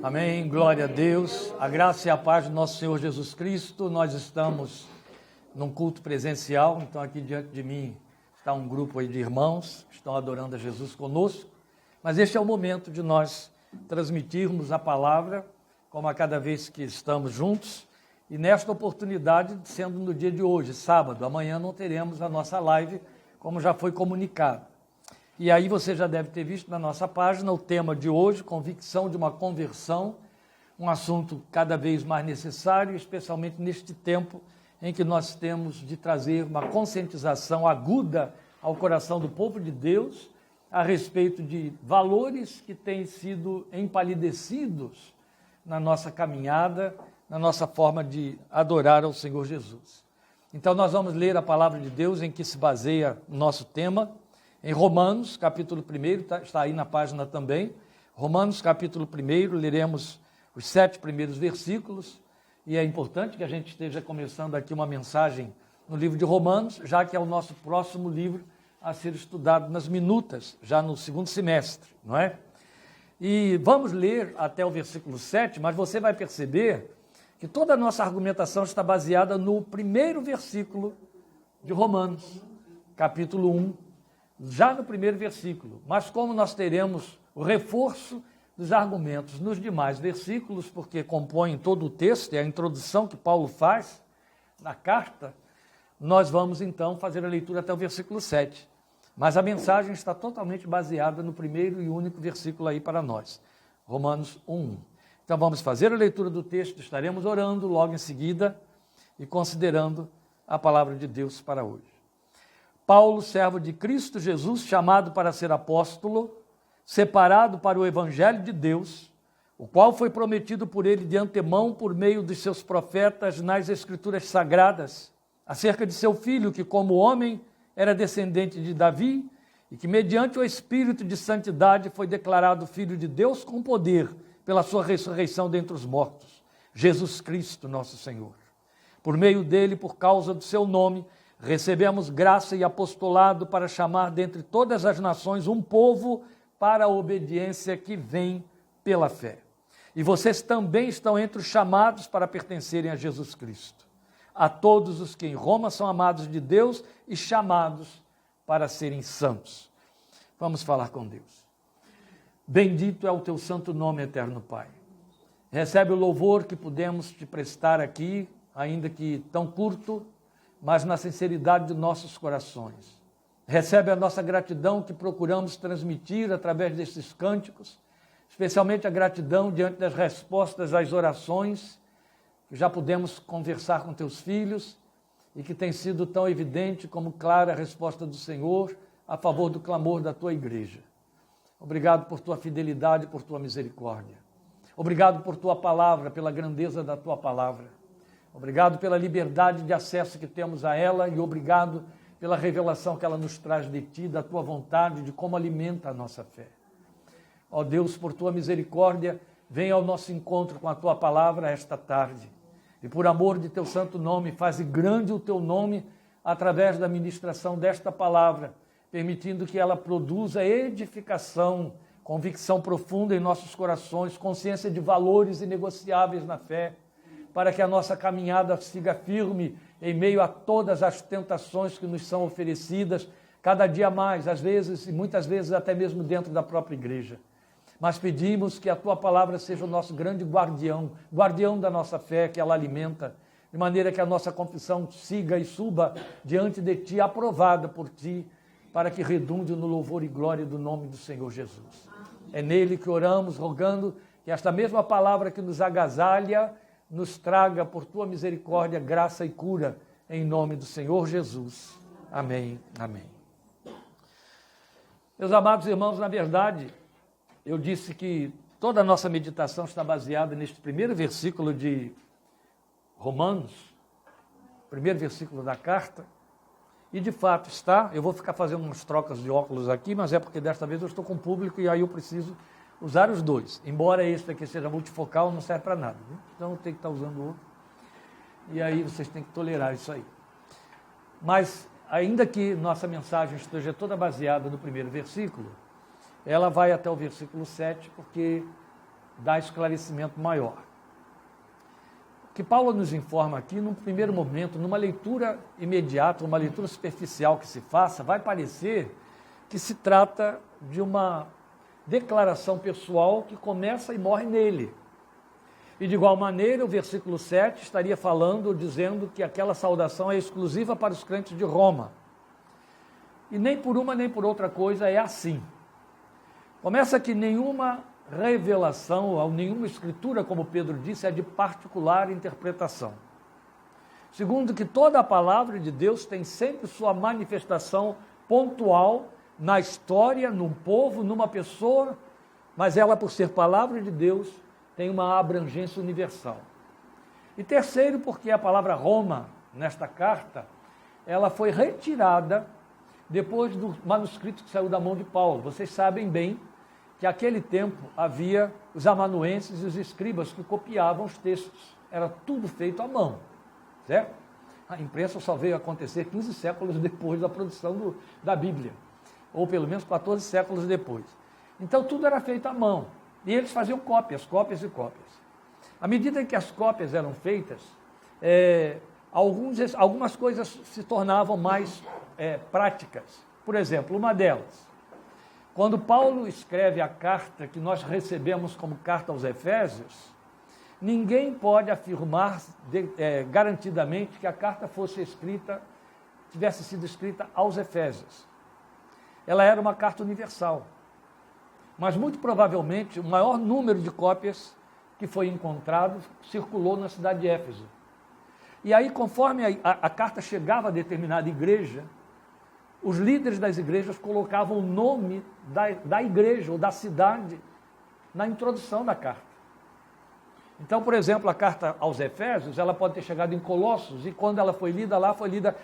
Amém, glória a Deus, a graça e a paz do nosso Senhor Jesus Cristo. Nós estamos num culto presencial, então aqui diante de mim está um grupo aí de irmãos que estão adorando a Jesus conosco, mas este é o momento de nós transmitirmos a palavra, como a cada vez que estamos juntos, e nesta oportunidade, sendo no dia de hoje, sábado, amanhã não teremos a nossa live, como já foi comunicado. E aí você já deve ter visto na nossa página o tema de hoje, convicção de uma conversão, um assunto cada vez mais necessário, especialmente neste tempo em que nós temos de trazer uma conscientização aguda ao coração do povo de Deus a respeito de valores que têm sido empalidecidos na nossa caminhada, na nossa forma de adorar ao Senhor Jesus. Então nós vamos ler a palavra de Deus em que se baseia o nosso tema, em Romanos, capítulo 1, está aí na página também. Romanos, capítulo 1, leremos os 7 primeiros versículos. E é importante que a gente esteja começando aqui uma mensagem no livro de Romanos, já que é o nosso próximo livro a ser estudado nas minutas, já no segundo semestre, não é? E vamos ler até o versículo 7, mas você vai perceber que toda a nossa argumentação está baseada no primeiro versículo de Romanos, capítulo 1. Já no primeiro versículo, mas como nós teremos o reforço dos argumentos nos demais versículos, porque compõem todo o texto, é a introdução que Paulo faz na carta, nós vamos então fazer a leitura até o versículo 7. Mas a mensagem está totalmente baseada no primeiro e único versículo aí para nós, Romanos 1. Então vamos fazer a leitura do texto, estaremos orando logo em seguida e considerando a palavra de Deus para hoje. Paulo, servo de Cristo Jesus, chamado para ser apóstolo, separado para o evangelho de Deus, o qual foi prometido por ele de antemão por meio dos seus profetas nas Escrituras Sagradas, acerca de seu filho, que como homem era descendente de Davi, e que mediante o Espírito de santidade foi declarado Filho de Deus com poder, pela sua ressurreição dentre os mortos, Jesus Cristo, nosso Senhor. Por meio dele, por causa do seu nome, recebemos graça e apostolado para chamar dentre todas as nações um povo para a obediência que vem pela fé. E vocês também estão entre os chamados para pertencerem a Jesus Cristo. A todos os que em Roma são amados de Deus e chamados para serem santos. Vamos falar com Deus. Bendito é o teu santo nome, eterno Pai. Recebe o louvor que pudemos te prestar aqui, ainda que tão curto, mas na sinceridade de nossos corações. Recebe a nossa gratidão que procuramos transmitir através desses cânticos, especialmente a gratidão diante das respostas às orações, que já pudemos conversar com teus filhos e que tem sido tão evidente como clara a resposta do Senhor a favor do clamor da tua igreja. Obrigado por tua fidelidade e por tua misericórdia. Obrigado por tua palavra, pela grandeza da tua palavra. Obrigado pela liberdade de acesso que temos a ela e obrigado pela revelação que ela nos traz de ti, da tua vontade, de como alimenta a nossa fé. Ó Deus, por tua misericórdia, venha ao nosso encontro com a tua palavra esta tarde. E por amor de teu santo nome, faze grande o teu nome através da ministração desta palavra, permitindo que ela produza edificação, convicção profunda em nossos corações, consciência de valores inegociáveis na fé, para que a nossa caminhada siga firme em meio a todas as tentações que nos são oferecidas, cada dia mais, às vezes e muitas vezes até mesmo dentro da própria igreja. Mas pedimos que a tua palavra seja o nosso grande guardião, guardião da nossa fé, que ela alimenta, de maneira que a nossa confissão siga e suba diante de ti, aprovada por ti, para que redunde no louvor e glória do nome do Senhor Jesus. É nele que oramos, rogando que esta mesma palavra que nos agasalha, nos traga, por tua misericórdia, graça e cura, em nome do Senhor Jesus. Amém, amém. Meus amados irmãos, na verdade, eu disse que toda a nossa meditação está baseada neste primeiro versículo de Romanos, primeiro versículo da carta, e de fato está. Eu vou ficar fazendo umas trocas de óculos aqui, mas é porque desta vez eu estou com o público e aí eu preciso usar os dois, embora este aqui seja multifocal, não serve para nada, viu? Então eu tenho que estar usando o outro, e aí vocês têm que tolerar isso aí. Mas, ainda que nossa mensagem esteja toda baseada no primeiro versículo, ela vai até o versículo 7, porque dar esclarecimento maior. O que Paulo nos informa aqui, num primeiro momento, numa leitura imediata, uma leitura superficial que se faça, vai parecer que se trata de uma declaração pessoal que começa e morre nele. E de igual maneira, o versículo 7 estaria falando, dizendo que aquela saudação é exclusiva para os crentes de Roma. E nem por uma nem por outra coisa é assim. Começa que nenhuma revelação, ou nenhuma escritura, como Pedro disse, é de particular interpretação. Segundo, que toda a palavra de Deus tem sempre sua manifestação pontual na história, num povo, numa pessoa, mas ela, por ser palavra de Deus, tem uma abrangência universal. E terceiro, porque a palavra Roma, nesta carta, ela foi retirada depois do manuscrito que saiu da mão de Paulo. Vocês sabem bem que naquele tempo havia os amanuenses e os escribas que copiavam os textos. Era tudo feito à mão, certo? A imprensa só veio acontecer 15 séculos depois da produção da Bíblia, ou pelo menos 14 séculos depois. Então tudo era feito à mão, e eles faziam cópias, cópias e cópias. À medida em que as cópias eram feitas, algumas coisas se tornavam mais práticas. Por exemplo, uma delas, quando Paulo escreve a carta que nós recebemos como carta aos Efésios, ninguém pode afirmar garantidamente que a carta tivesse sido escrita aos Efésios. Ela era uma carta universal, mas muito provavelmente o maior número de cópias que foi encontrado circulou na cidade de Éfeso. E aí, conforme a carta chegava a determinada igreja, os líderes das igrejas colocavam o nome da igreja ou da cidade na introdução da carta. Então, por exemplo, a carta aos Efésios, ela pode ter chegado em Colossos, e quando ela foi lida lá, foi lida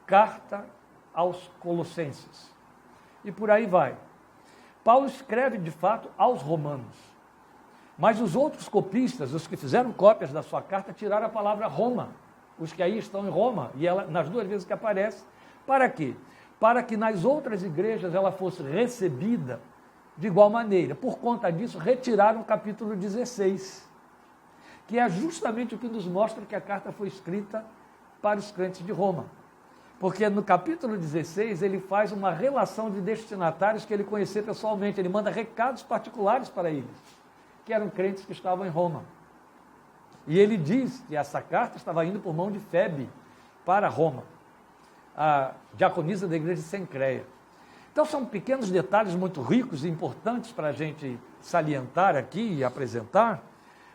Carta aos Colossenses. E por aí vai. Paulo escreve, de fato, aos romanos. Mas os outros copistas, os que fizeram cópias da sua carta, tiraram a palavra Roma. Os que aí estão em Roma, e ela, nas duas vezes que aparece, para quê? Para que nas outras igrejas ela fosse recebida de igual maneira. Por conta disso, retiraram o capítulo 16, que é justamente o que nos mostra que a carta foi escrita para os crentes de Roma. Porque no capítulo 16 ele faz uma relação de destinatários que ele conhecia pessoalmente, ele manda recados particulares para eles, que eram crentes que estavam em Roma. E ele diz que essa carta estava indo por mão de Febe para Roma, a diaconisa da igreja de Sencreia. Então são pequenos detalhes muito ricos e importantes para a gente salientar aqui e apresentar,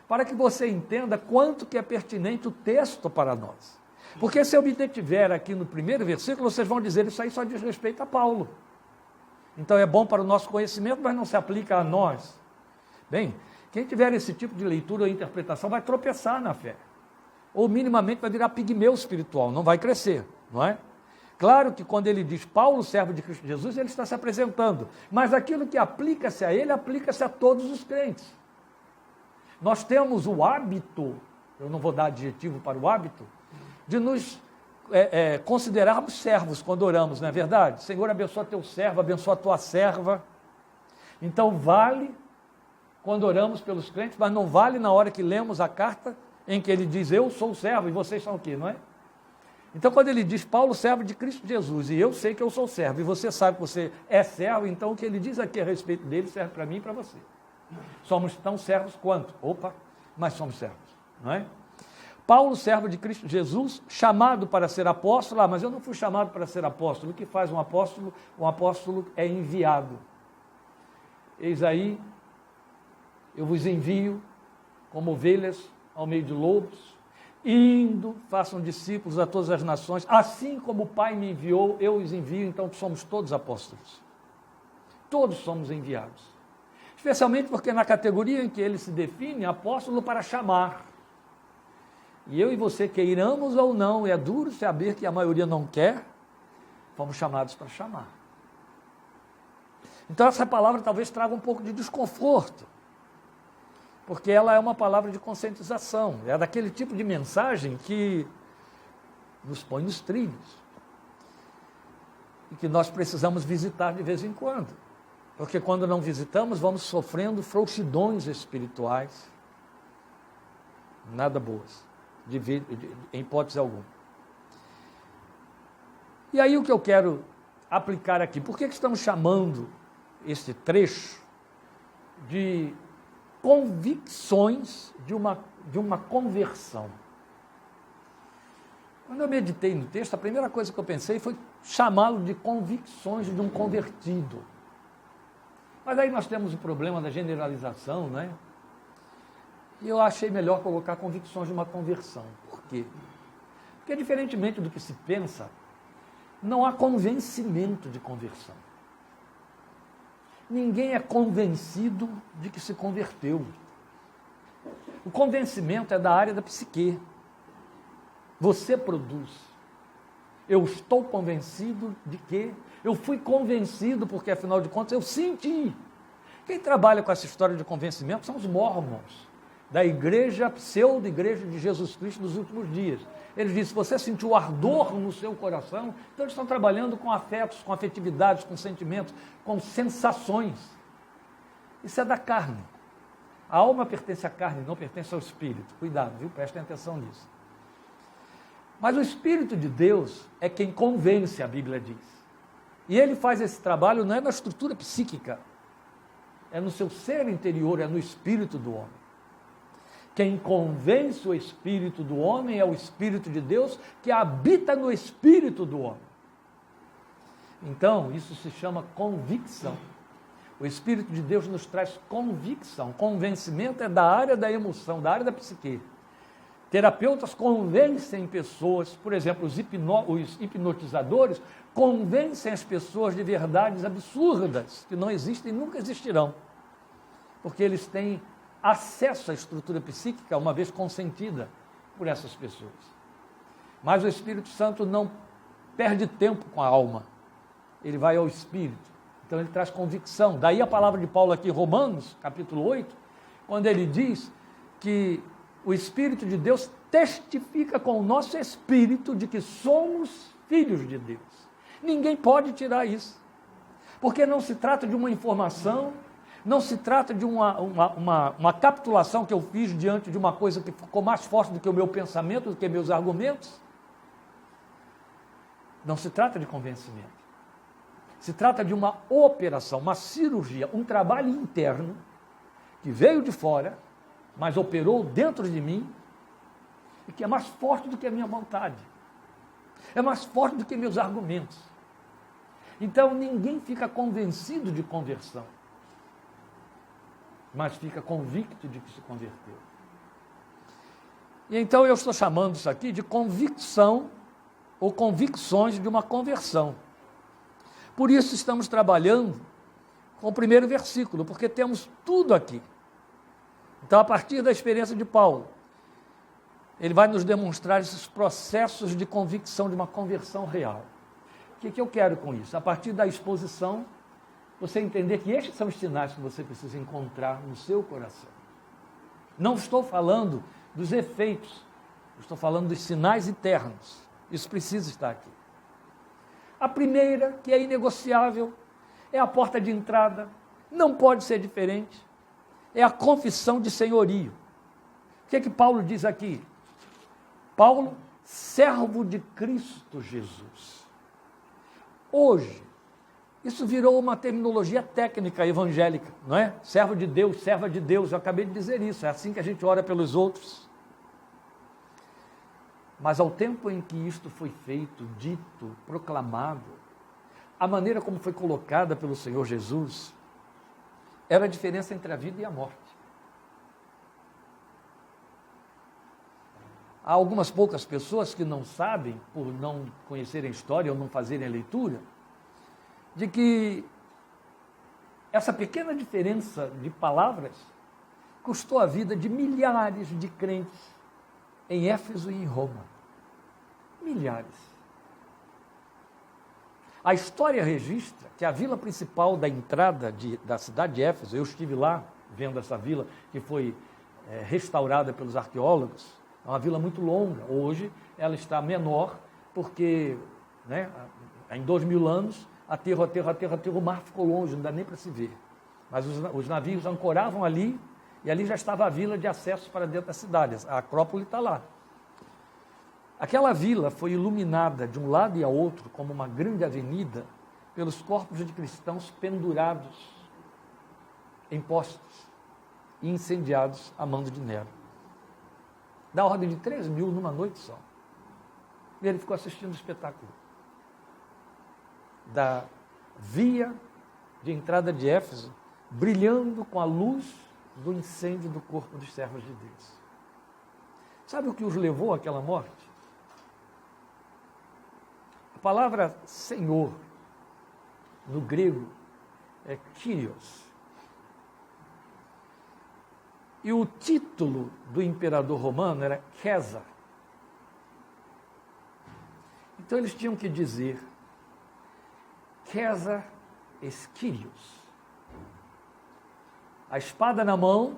para que você entenda quanto que é pertinente o texto para nós. Porque se eu me detiver aqui no primeiro versículo, vocês vão dizer, isso aí só diz respeito a Paulo. Então é bom para o nosso conhecimento, mas não se aplica a nós. Bem, quem tiver esse tipo de leitura ou interpretação vai tropeçar na fé. Ou minimamente vai virar pigmeu espiritual, não vai crescer, não é? Claro que quando ele diz Paulo, servo de Cristo Jesus, ele está se apresentando. Mas aquilo que aplica-se a ele, aplica-se a todos os crentes. Nós temos o hábito, eu não vou dar adjetivo para o hábito, de nos considerarmos servos quando oramos, não é verdade? Senhor, abençoa teu servo, abençoa a tua serva. Então vale quando oramos pelos crentes, mas não vale na hora que lemos a carta em que ele diz, eu sou servo e vocês são o quê, não é? Então, quando ele diz, Paulo, servo de Cristo Jesus, e eu sei que eu sou servo, e você sabe que você é servo, então o que ele diz aqui a respeito dele serve para mim e para você. Somos tão servos quanto? Opa, mas somos servos, não é? Paulo, servo de Cristo Jesus, chamado para ser apóstolo, mas eu não fui chamado para ser apóstolo. O que faz um apóstolo? Um apóstolo é enviado. Eis aí, eu vos envio como ovelhas ao meio de lobos, indo, façam discípulos a todas as nações, assim como o Pai me enviou, eu os envio, então somos todos apóstolos. Todos somos enviados. Especialmente porque na categoria em que ele se define, apóstolo para chamar. E eu e você, queiramos ou não, é duro saber que a maioria não quer, fomos chamados para chamar. Então essa palavra talvez traga um pouco de desconforto, porque ela é uma palavra de conscientização, é daquele tipo de mensagem que nos põe nos trilhos, e que nós precisamos visitar de vez em quando. Porque quando não visitamos, vamos sofrendo frouxidões espirituais, nada boas, em hipótese alguma. E aí o que eu quero aplicar aqui, por que estamos chamando esse trecho de convicções de uma conversão? Quando eu meditei no texto, a primeira coisa que eu pensei foi chamá-lo de convicções de um convertido. Mas aí nós temos o problema da generalização, né? E eu achei melhor colocar convicções de uma conversão. Por quê? Porque, diferentemente do que se pensa, não há convencimento de conversão. Ninguém é convencido de que se converteu. O convencimento é da área da psique. Você produz. Eu estou convencido de que... Eu fui convencido porque, afinal de contas, eu senti. Quem trabalha com essa história de convencimento são os mormons, da igreja, pseudo-igreja de Jesus Cristo dos últimos dias. Eles dizem, se você sentiu ardor no seu coração, então eles estão trabalhando com afetos, com afetividades, com sentimentos, com sensações. Isso é da carne. A alma pertence à carne, não pertence ao espírito. Cuidado, viu? Prestem atenção nisso. Mas o Espírito de Deus é quem convence, a Bíblia diz. E ele faz esse trabalho não é na estrutura psíquica, é no seu ser interior, é no espírito do homem. Quem convence o espírito do homem é o Espírito de Deus que habita no espírito do homem. Então, isso se chama convicção. O Espírito de Deus nos traz convicção. Convencimento é da área da emoção, da área da psique. Terapeutas convencem pessoas, por exemplo, os hipnotizadores convencem as pessoas de verdades absurdas, que não existem e nunca existirão, porque eles têm acesso à estrutura psíquica, uma vez consentida por essas pessoas. Mas o Espírito Santo não perde tempo com a alma, ele vai ao Espírito, então ele traz convicção. Daí a palavra de Paulo aqui em Romanos, capítulo 8, quando ele diz que o Espírito de Deus testifica com o nosso espírito de que somos filhos de Deus. Ninguém pode tirar isso, porque não se trata de uma informação, não se trata de uma capitulação que eu fiz diante de uma coisa que ficou mais forte do que o meu pensamento, do que meus argumentos. Não se trata de convencimento. Se trata de uma operação, uma cirurgia, um trabalho interno que veio de fora, mas operou dentro de mim, e que é mais forte do que a minha vontade, é mais forte do que meus argumentos. Então, ninguém fica convencido de conversão, mas fica convicto de que se converteu. E então eu estou chamando isso aqui de convicção, ou convicções de uma conversão. Por isso estamos trabalhando com o primeiro versículo, porque temos tudo aqui. Então, a partir da experiência de Paulo, ele vai nos demonstrar esses processos de convicção de uma conversão real. O que eu quero com isso? A partir da exposição, você entender que estes são os sinais que você precisa encontrar no seu coração. Não estou falando dos efeitos, estou falando dos sinais internos. Isso precisa estar aqui. A primeira, que é inegociável, é a porta de entrada, não pode ser diferente. É a confissão de senhorio. O que é que Paulo diz aqui? Paulo, servo de Cristo Jesus. Hoje, isso virou uma terminologia técnica evangélica, não é? Servo de Deus, serva de Deus, eu acabei de dizer isso, é assim que a gente ora pelos outros. Mas ao tempo em que isto foi feito, dito, proclamado, a maneira como foi colocada pelo Senhor Jesus, era a diferença entre a vida e a morte. Há algumas poucas pessoas que não sabem, por não conhecerem a história ou não fazerem a leitura, de que essa pequena diferença de palavras custou a vida de milhares de crentes em Éfeso e em Roma. Milhares. A história registra que a vila principal da entrada da cidade de Éfeso, eu estive lá vendo essa vila que foi restaurada pelos arqueólogos, é uma vila muito longa. Hoje ela está menor porque, né, em 2000 anos aterro, o mar ficou longe, não dá nem para se ver. Mas os navios ancoravam ali, e ali já estava a vila de acesso para dentro da cidade. A Acrópole está lá. Aquela vila foi iluminada de um lado e ao outro, como uma grande avenida, pelos corpos de cristãos pendurados em postes e incendiados a mando de Nero. Da ordem de 3.000 numa noite só. E ele ficou assistindo o espetáculo da via de entrada de Éfeso, brilhando com a luz do incêndio do corpo dos servos de Deus. Sabe o que os levou àquela morte? A palavra Senhor, no grego, é Kyrios. E o título do imperador romano era César. Então eles tinham que dizer César Kyrios. A espada na mão,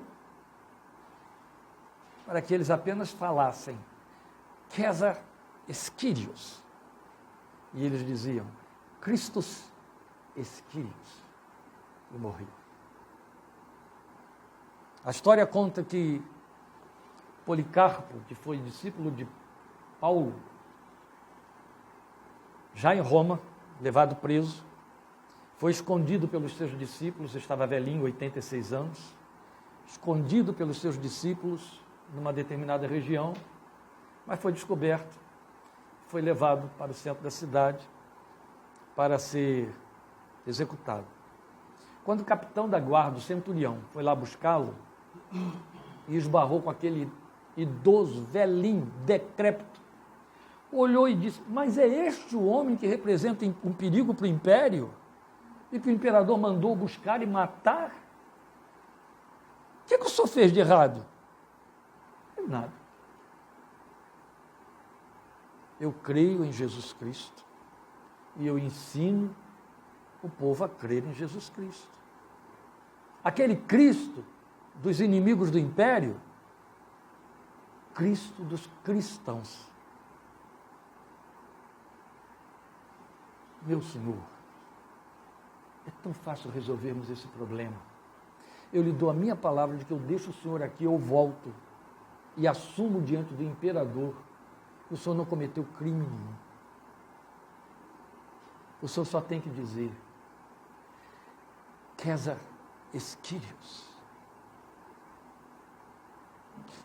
para que eles apenas falassem César Kyrios. E eles diziam Christus Kyrios. E morriam. A história conta que Policarpo, que foi discípulo de Paulo, já em Roma, levado preso, foi escondido pelos seus discípulos, estava velhinho, 86 anos, escondido pelos seus discípulos numa determinada região, mas foi descoberto, foi levado para o centro da cidade para ser executado. Quando o capitão da guarda, o centurião, foi lá buscá-lo e esbarrou com aquele idoso, velhinho, decrépito, olhou e disse, mas é este o homem que representa um perigo para o império? E que o imperador mandou buscar e matar? O que o senhor fez de errado? Nada. Eu creio em Jesus Cristo e eu ensino o povo a crer em Jesus Cristo. Aquele Cristo dos inimigos do império, Cristo dos cristãos. Meu Senhor, é tão fácil resolvermos esse problema. Eu lhe dou a minha palavra de que eu deixo o Senhor aqui, eu volto e assumo diante do imperador que o Senhor não cometeu crime nenhum. O Senhor só tem que dizer César Kyrios.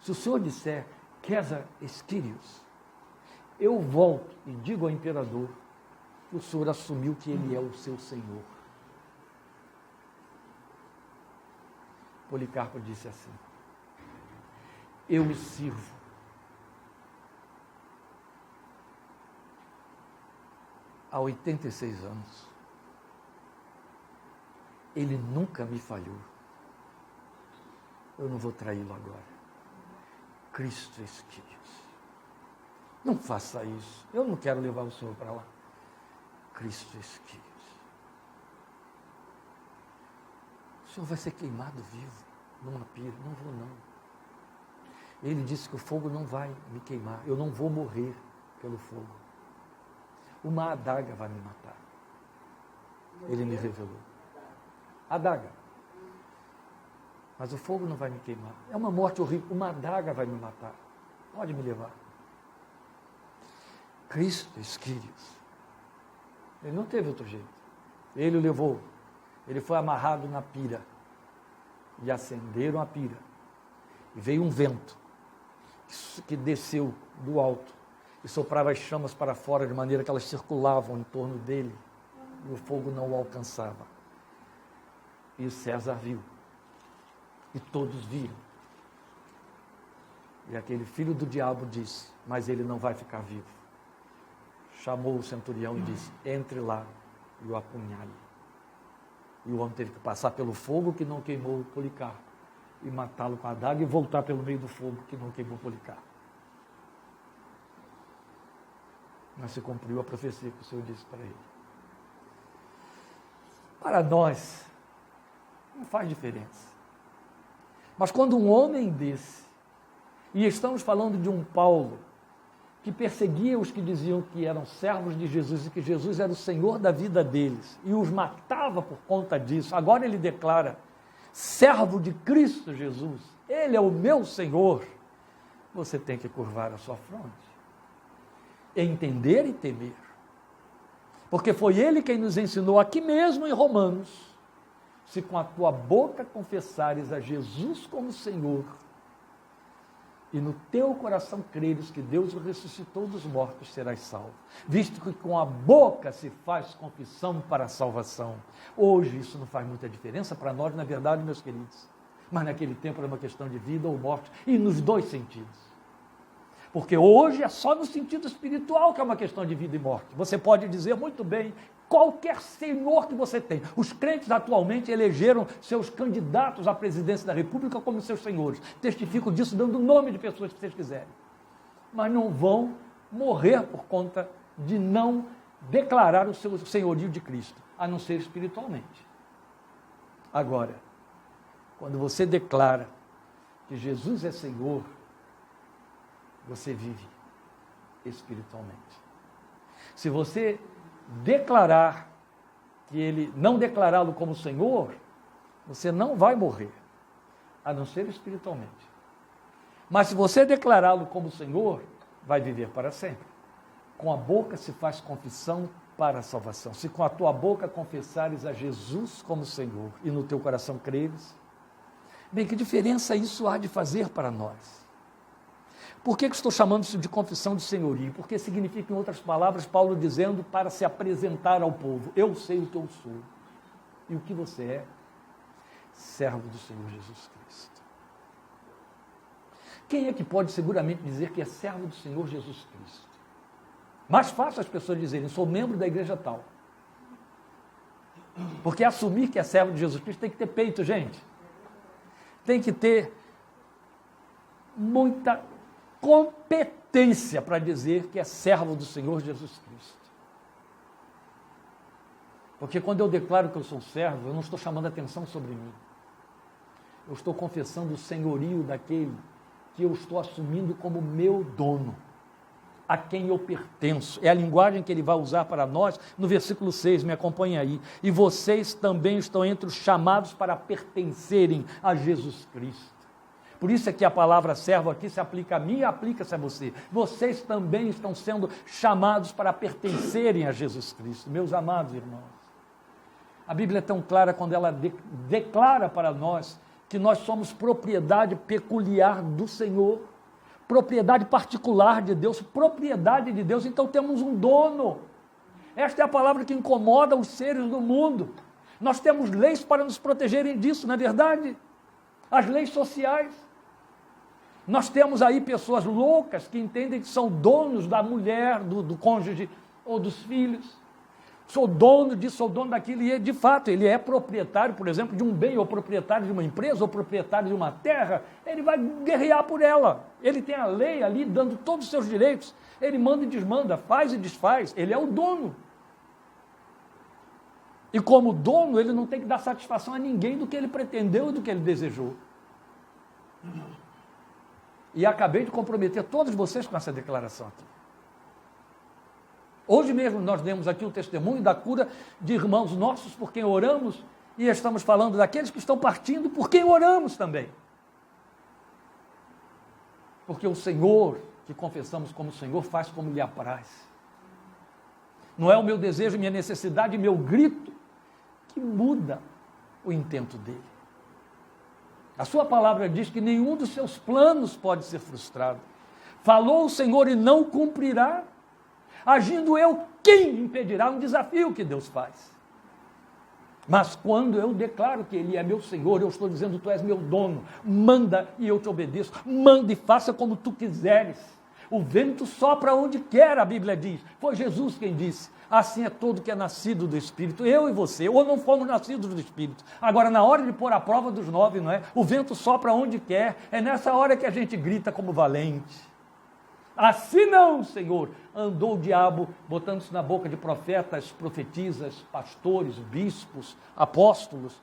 Se o Senhor disser César Kyrios, eu volto e digo ao imperador que o Senhor assumiu que ele é o seu Senhor. Policarpo disse assim, eu o sirvo há 86 anos. Ele nunca me falhou. Eu não vou traí-lo agora. Cristo Kyrios. Não faça isso. Eu não quero levar o Senhor para lá. Cristo Kyrios. O Senhor vai ser queimado vivo numa pira. Não vou, não. Ele disse que o fogo não vai me queimar. Eu não vou morrer pelo fogo. Uma adaga vai me matar. Ele me revelou. Adaga. Mas o fogo não vai me queimar. É uma morte horrível. Uma adaga vai me matar. Pode me levar. Cristo Kyrios. Ele não teve outro jeito. Ele o levou. Ele foi amarrado na pira. E acenderam a pira. E veio um vento que desceu do alto e soprava as chamas para fora de maneira que elas circulavam em torno dele e o fogo não o alcançava. E o César viu. E todos viram. E aquele filho do diabo disse, mas ele não vai ficar vivo. Chamou o centurião e disse, entre lá e o apunhale. E o homem teve que passar pelo fogo que não queimou o Policarpo e matá-lo com a adaga e voltar pelo meio do fogo que não queimou o Policarpo. Mas se cumpriu a profecia que o Senhor disse para ele. Para nós, não faz diferença. Mas quando um homem desse, e estamos falando de um Paulo, que perseguia os que diziam que eram servos de Jesus e que Jesus era o Senhor da vida deles, e os matava por conta disso. Agora ele declara, servo de Cristo Jesus, ele é o meu Senhor. Você tem que curvar a sua fronte, entender e temer. Porque foi ele quem nos ensinou aqui mesmo em Romanos, se com a tua boca confessares a Jesus como Senhor, e no teu coração creres que Deus o ressuscitou dos mortos, serás salvo. Visto que com a boca se faz confissão para a salvação. Hoje isso não faz muita diferença para nós, na verdade, meus queridos. Mas naquele tempo era uma questão de vida ou morte, e nos dois sentidos. Porque hoje é só no sentido espiritual que é uma questão de vida e morte. Você pode dizer muito bem, qualquer senhor que você tem. Os crentes atualmente elegeram seus candidatos à presidência da República como seus senhores. Testifico disso dando o nome de pessoas que vocês quiserem. Mas não vão morrer por conta de não declarar o seu senhorio de Cristo, a não ser espiritualmente. Agora, quando você declara que Jesus é Senhor, você vive espiritualmente. Se você declarar que ele não declará-lo como Senhor, você não vai morrer, a não ser espiritualmente. Mas se você declará-lo como Senhor, vai viver para sempre. Com a boca se faz confissão para a salvação. Se com a tua boca confessares a Jesus como Senhor e no teu coração creres, bem, que diferença isso há de fazer para nós? Por que estou chamando isso de confissão de senhorio? Porque significa, em outras palavras, Paulo dizendo para se apresentar ao povo. Eu sei o que eu sou. E o que você é? Servo do Senhor Jesus Cristo. Quem é que pode seguramente dizer que é servo do Senhor Jesus Cristo? Mais fácil as pessoas dizerem, sou membro da igreja tal. Porque assumir que é servo de Jesus Cristo tem que ter peito, gente. Tem que ter muita competência para dizer que é servo do Senhor Jesus Cristo. Porque quando eu declaro que eu sou servo, eu não estou chamando atenção sobre mim. Eu estou confessando o senhorio daquele que eu estou assumindo como meu dono, a quem eu pertenço. É a linguagem que ele vai usar para nós no versículo 6, me acompanha aí. E vocês também estão entre os chamados para pertencerem a Jesus Cristo. Por isso é que a palavra servo aqui se aplica a mim e aplica-se a você. Vocês também estão sendo chamados para pertencerem a Jesus Cristo, meus amados irmãos. A Bíblia é tão clara quando ela declara para nós que nós somos propriedade peculiar do Senhor, propriedade particular de Deus, propriedade de Deus, então temos um dono. Esta é a palavra que incomoda os seres do mundo. Nós temos leis para nos protegerem disso, não é verdade? As leis sociais. Nós temos aí pessoas loucas que entendem que são donos da mulher, do cônjuge ou dos filhos. Sou dono disso, sou dono daquilo, e de fato ele é proprietário, por exemplo, de um bem, ou proprietário de uma empresa, ou proprietário de uma terra, ele vai guerrear por ela. Ele tem a lei ali dando todos os seus direitos, ele manda e desmanda, faz e desfaz, ele é o dono. E como dono, ele não tem que dar satisfação a ninguém do que ele pretendeu e do que ele desejou. E acabei de comprometer todos vocês com essa declaração aqui. Hoje mesmo nós demos aqui o testemunho da cura de irmãos nossos por quem oramos, e estamos falando daqueles que estão partindo por quem oramos também. Porque o Senhor, que confessamos como Senhor, faz como lhe apraz. Não é o meu desejo, minha necessidade, meu grito que muda o intento dele. A sua palavra diz que nenhum dos seus planos pode ser frustrado. Falou o Senhor e não cumprirá. Agindo eu, quem impedirá? Um desafio que Deus faz. Mas quando eu declaro que Ele é meu Senhor, eu estou dizendo, Tu és meu dono, manda e eu te obedeço, manda e faça como Tu quiseres. O vento sopra onde quer, a Bíblia diz. Foi Jesus quem disse. Assim é todo que é nascido do Espírito, eu e você, ou não fomos nascidos do Espírito. Agora, na hora de pôr a prova dos 9, não é? O vento sopra onde quer, é nessa hora que a gente grita como valente. Assim não, Senhor, andou o diabo botando-se na boca de profetas, profetisas, pastores, bispos, apóstolos,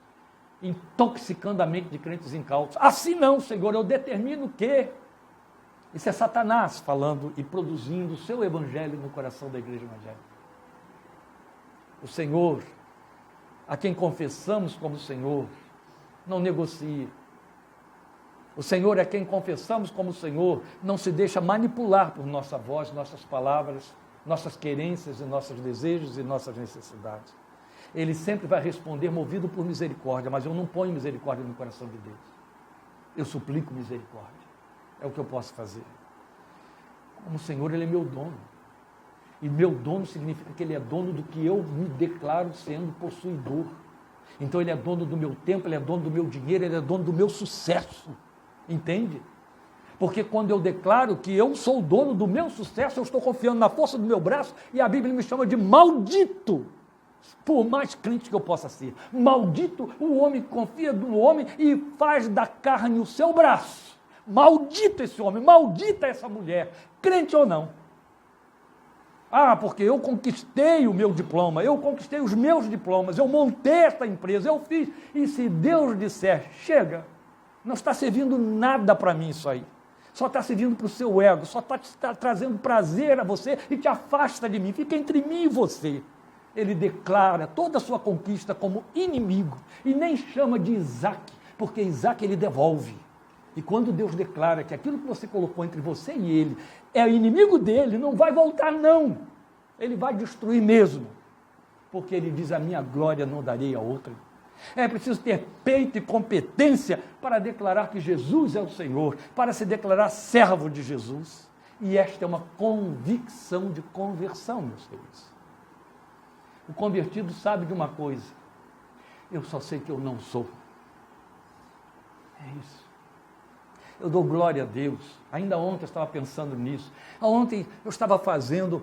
intoxicando a mente de crentes incautos. Assim não, Senhor, eu determino que Isso é Satanás falando e produzindo o seu evangelho no coração da igreja evangélica. O Senhor, a quem confessamos como Senhor, não negocia. O Senhor é quem confessamos como Senhor, não se deixa manipular por nossa voz, nossas palavras, nossas querências e nossos desejos e nossas necessidades. Ele sempre vai responder movido por misericórdia, mas eu não ponho misericórdia no coração de Deus. Eu suplico misericórdia. É o que eu posso fazer. Como o Senhor, Ele é meu dono. E meu dono significa que Ele é dono do que eu me declaro sendo possuidor. Então Ele é dono do meu tempo, Ele é dono do meu dinheiro, Ele é dono do meu sucesso. Entende? Porque quando eu declaro que eu sou o dono do meu sucesso, eu estou confiando na força do meu braço e a Bíblia me chama de maldito. Por mais crente que eu possa ser. Maldito o homem que confia no homem e faz da carne o seu braço. Maldito esse homem, maldita essa mulher, crente ou não. Ah, porque eu conquistei o meu diploma, eu conquistei os meus diplomas, eu montei esta empresa, eu fiz. E se Deus disser, chega, não está servindo nada para mim isso aí. Só está servindo para o seu ego, só está trazendo prazer a você e te afasta de mim, fica entre mim e você. Ele declara toda a sua conquista como inimigo e nem chama de Isaac, porque Isaac ele devolve. E quando Deus declara que aquilo que você colocou entre você e ele é inimigo dele, não vai voltar não. Ele vai destruir mesmo. Porque ele diz, a minha glória não darei a outra. É preciso ter peito e competência para declarar que Jesus é o Senhor, para se declarar servo de Jesus. E esta é uma convicção de conversão, meus queridos. O convertido sabe de uma coisa, eu só sei que eu não sou. É isso. Eu dou glória a Deus. Ainda ontem eu estava pensando nisso. Ontem eu estava fazendo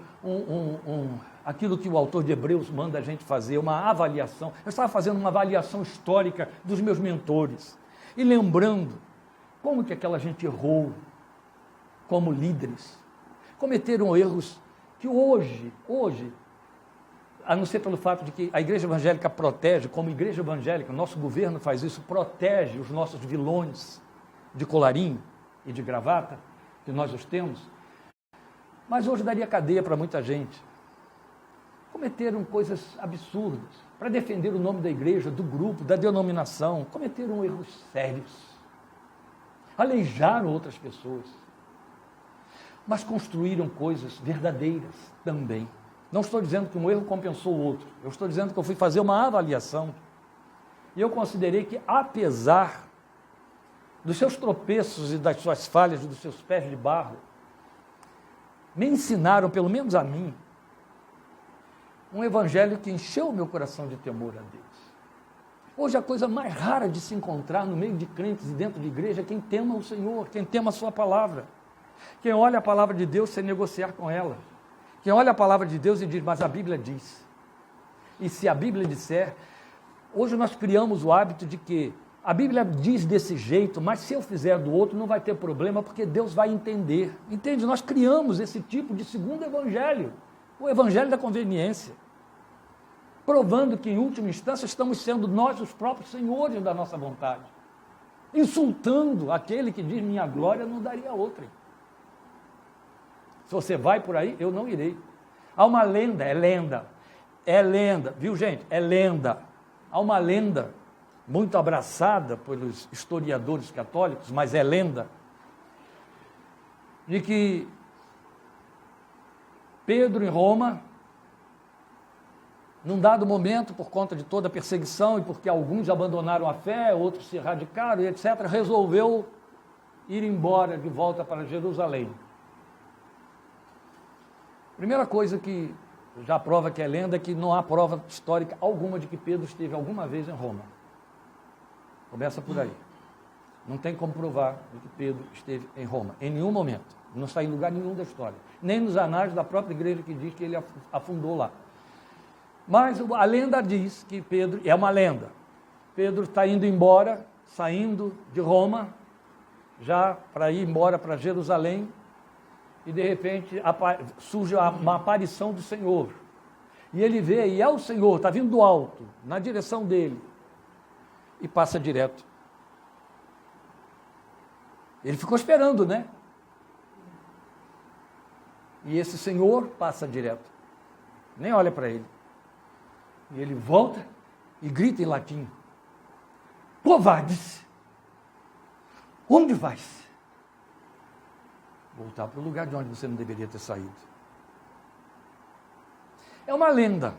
aquilo que o autor de Hebreus manda a gente fazer, uma avaliação. Eu estava fazendo uma avaliação histórica dos meus mentores. E lembrando como que aquela gente errou como líderes. Cometeram erros que hoje, a não ser pelo fato de que a igreja evangélica protege, como igreja evangélica, nosso governo faz isso, protege os nossos vilões de colarinho e de gravata, que nós os temos, mas hoje daria cadeia para muita gente. Cometeram coisas absurdas, para defender o nome da igreja, do grupo, da denominação, cometeram erros sérios, aleijaram outras pessoas, mas construíram coisas verdadeiras também. Não estou dizendo que um erro compensou o outro, eu estou dizendo que eu fui fazer uma avaliação, e eu considerei que, apesar dos seus tropeços e das suas falhas, dos seus pés de barro, me ensinaram, pelo menos a mim, um evangelho que encheu o meu coração de temor a Deus. Hoje a coisa mais rara de se encontrar no meio de crentes e dentro de igreja é quem tema o Senhor, quem tema a sua palavra, quem olha a palavra de Deus sem negociar com ela, quem olha a palavra de Deus e diz, mas a Bíblia diz. E se a Bíblia disser, hoje nós criamos o hábito de que a Bíblia diz desse jeito, mas se eu fizer do outro não vai ter problema, porque Deus vai entender. Entende? Nós criamos esse tipo de segundo evangelho, o evangelho da conveniência, provando que em última instância estamos sendo nós os próprios senhores da nossa vontade, insultando aquele que diz, minha glória não daria outra. Se você vai por aí, eu não irei. Há uma lenda, é lenda, viu gente? É lenda. Há uma lenda muito abraçada pelos historiadores católicos, mas é lenda, de que Pedro em Roma, num dado momento, por conta de toda a perseguição e porque alguns abandonaram a fé, outros se erradicaram e etc., resolveu ir embora de volta para Jerusalém. Primeira coisa que já prova que é lenda é que não há prova histórica alguma de que Pedro esteve alguma vez em Roma. Começa por aí. Não tem como provar que Pedro esteve em Roma, em nenhum momento. Não está em lugar nenhum da história. Nem nos anais da própria igreja que diz que ele afundou lá. Mas a lenda diz que Pedro, é uma lenda, Pedro está indo embora, saindo de Roma, já para ir embora para Jerusalém, e de repente surge uma aparição do Senhor. E ele vê, e é o Senhor, está vindo do alto, na direção dele, e passa direto. Ele ficou esperando, né? E esse senhor passa direto, nem olha para ele. E ele volta e grita em latim: covardes, onde vais? Voltar para o lugar de onde você não deveria ter saído. É uma lenda.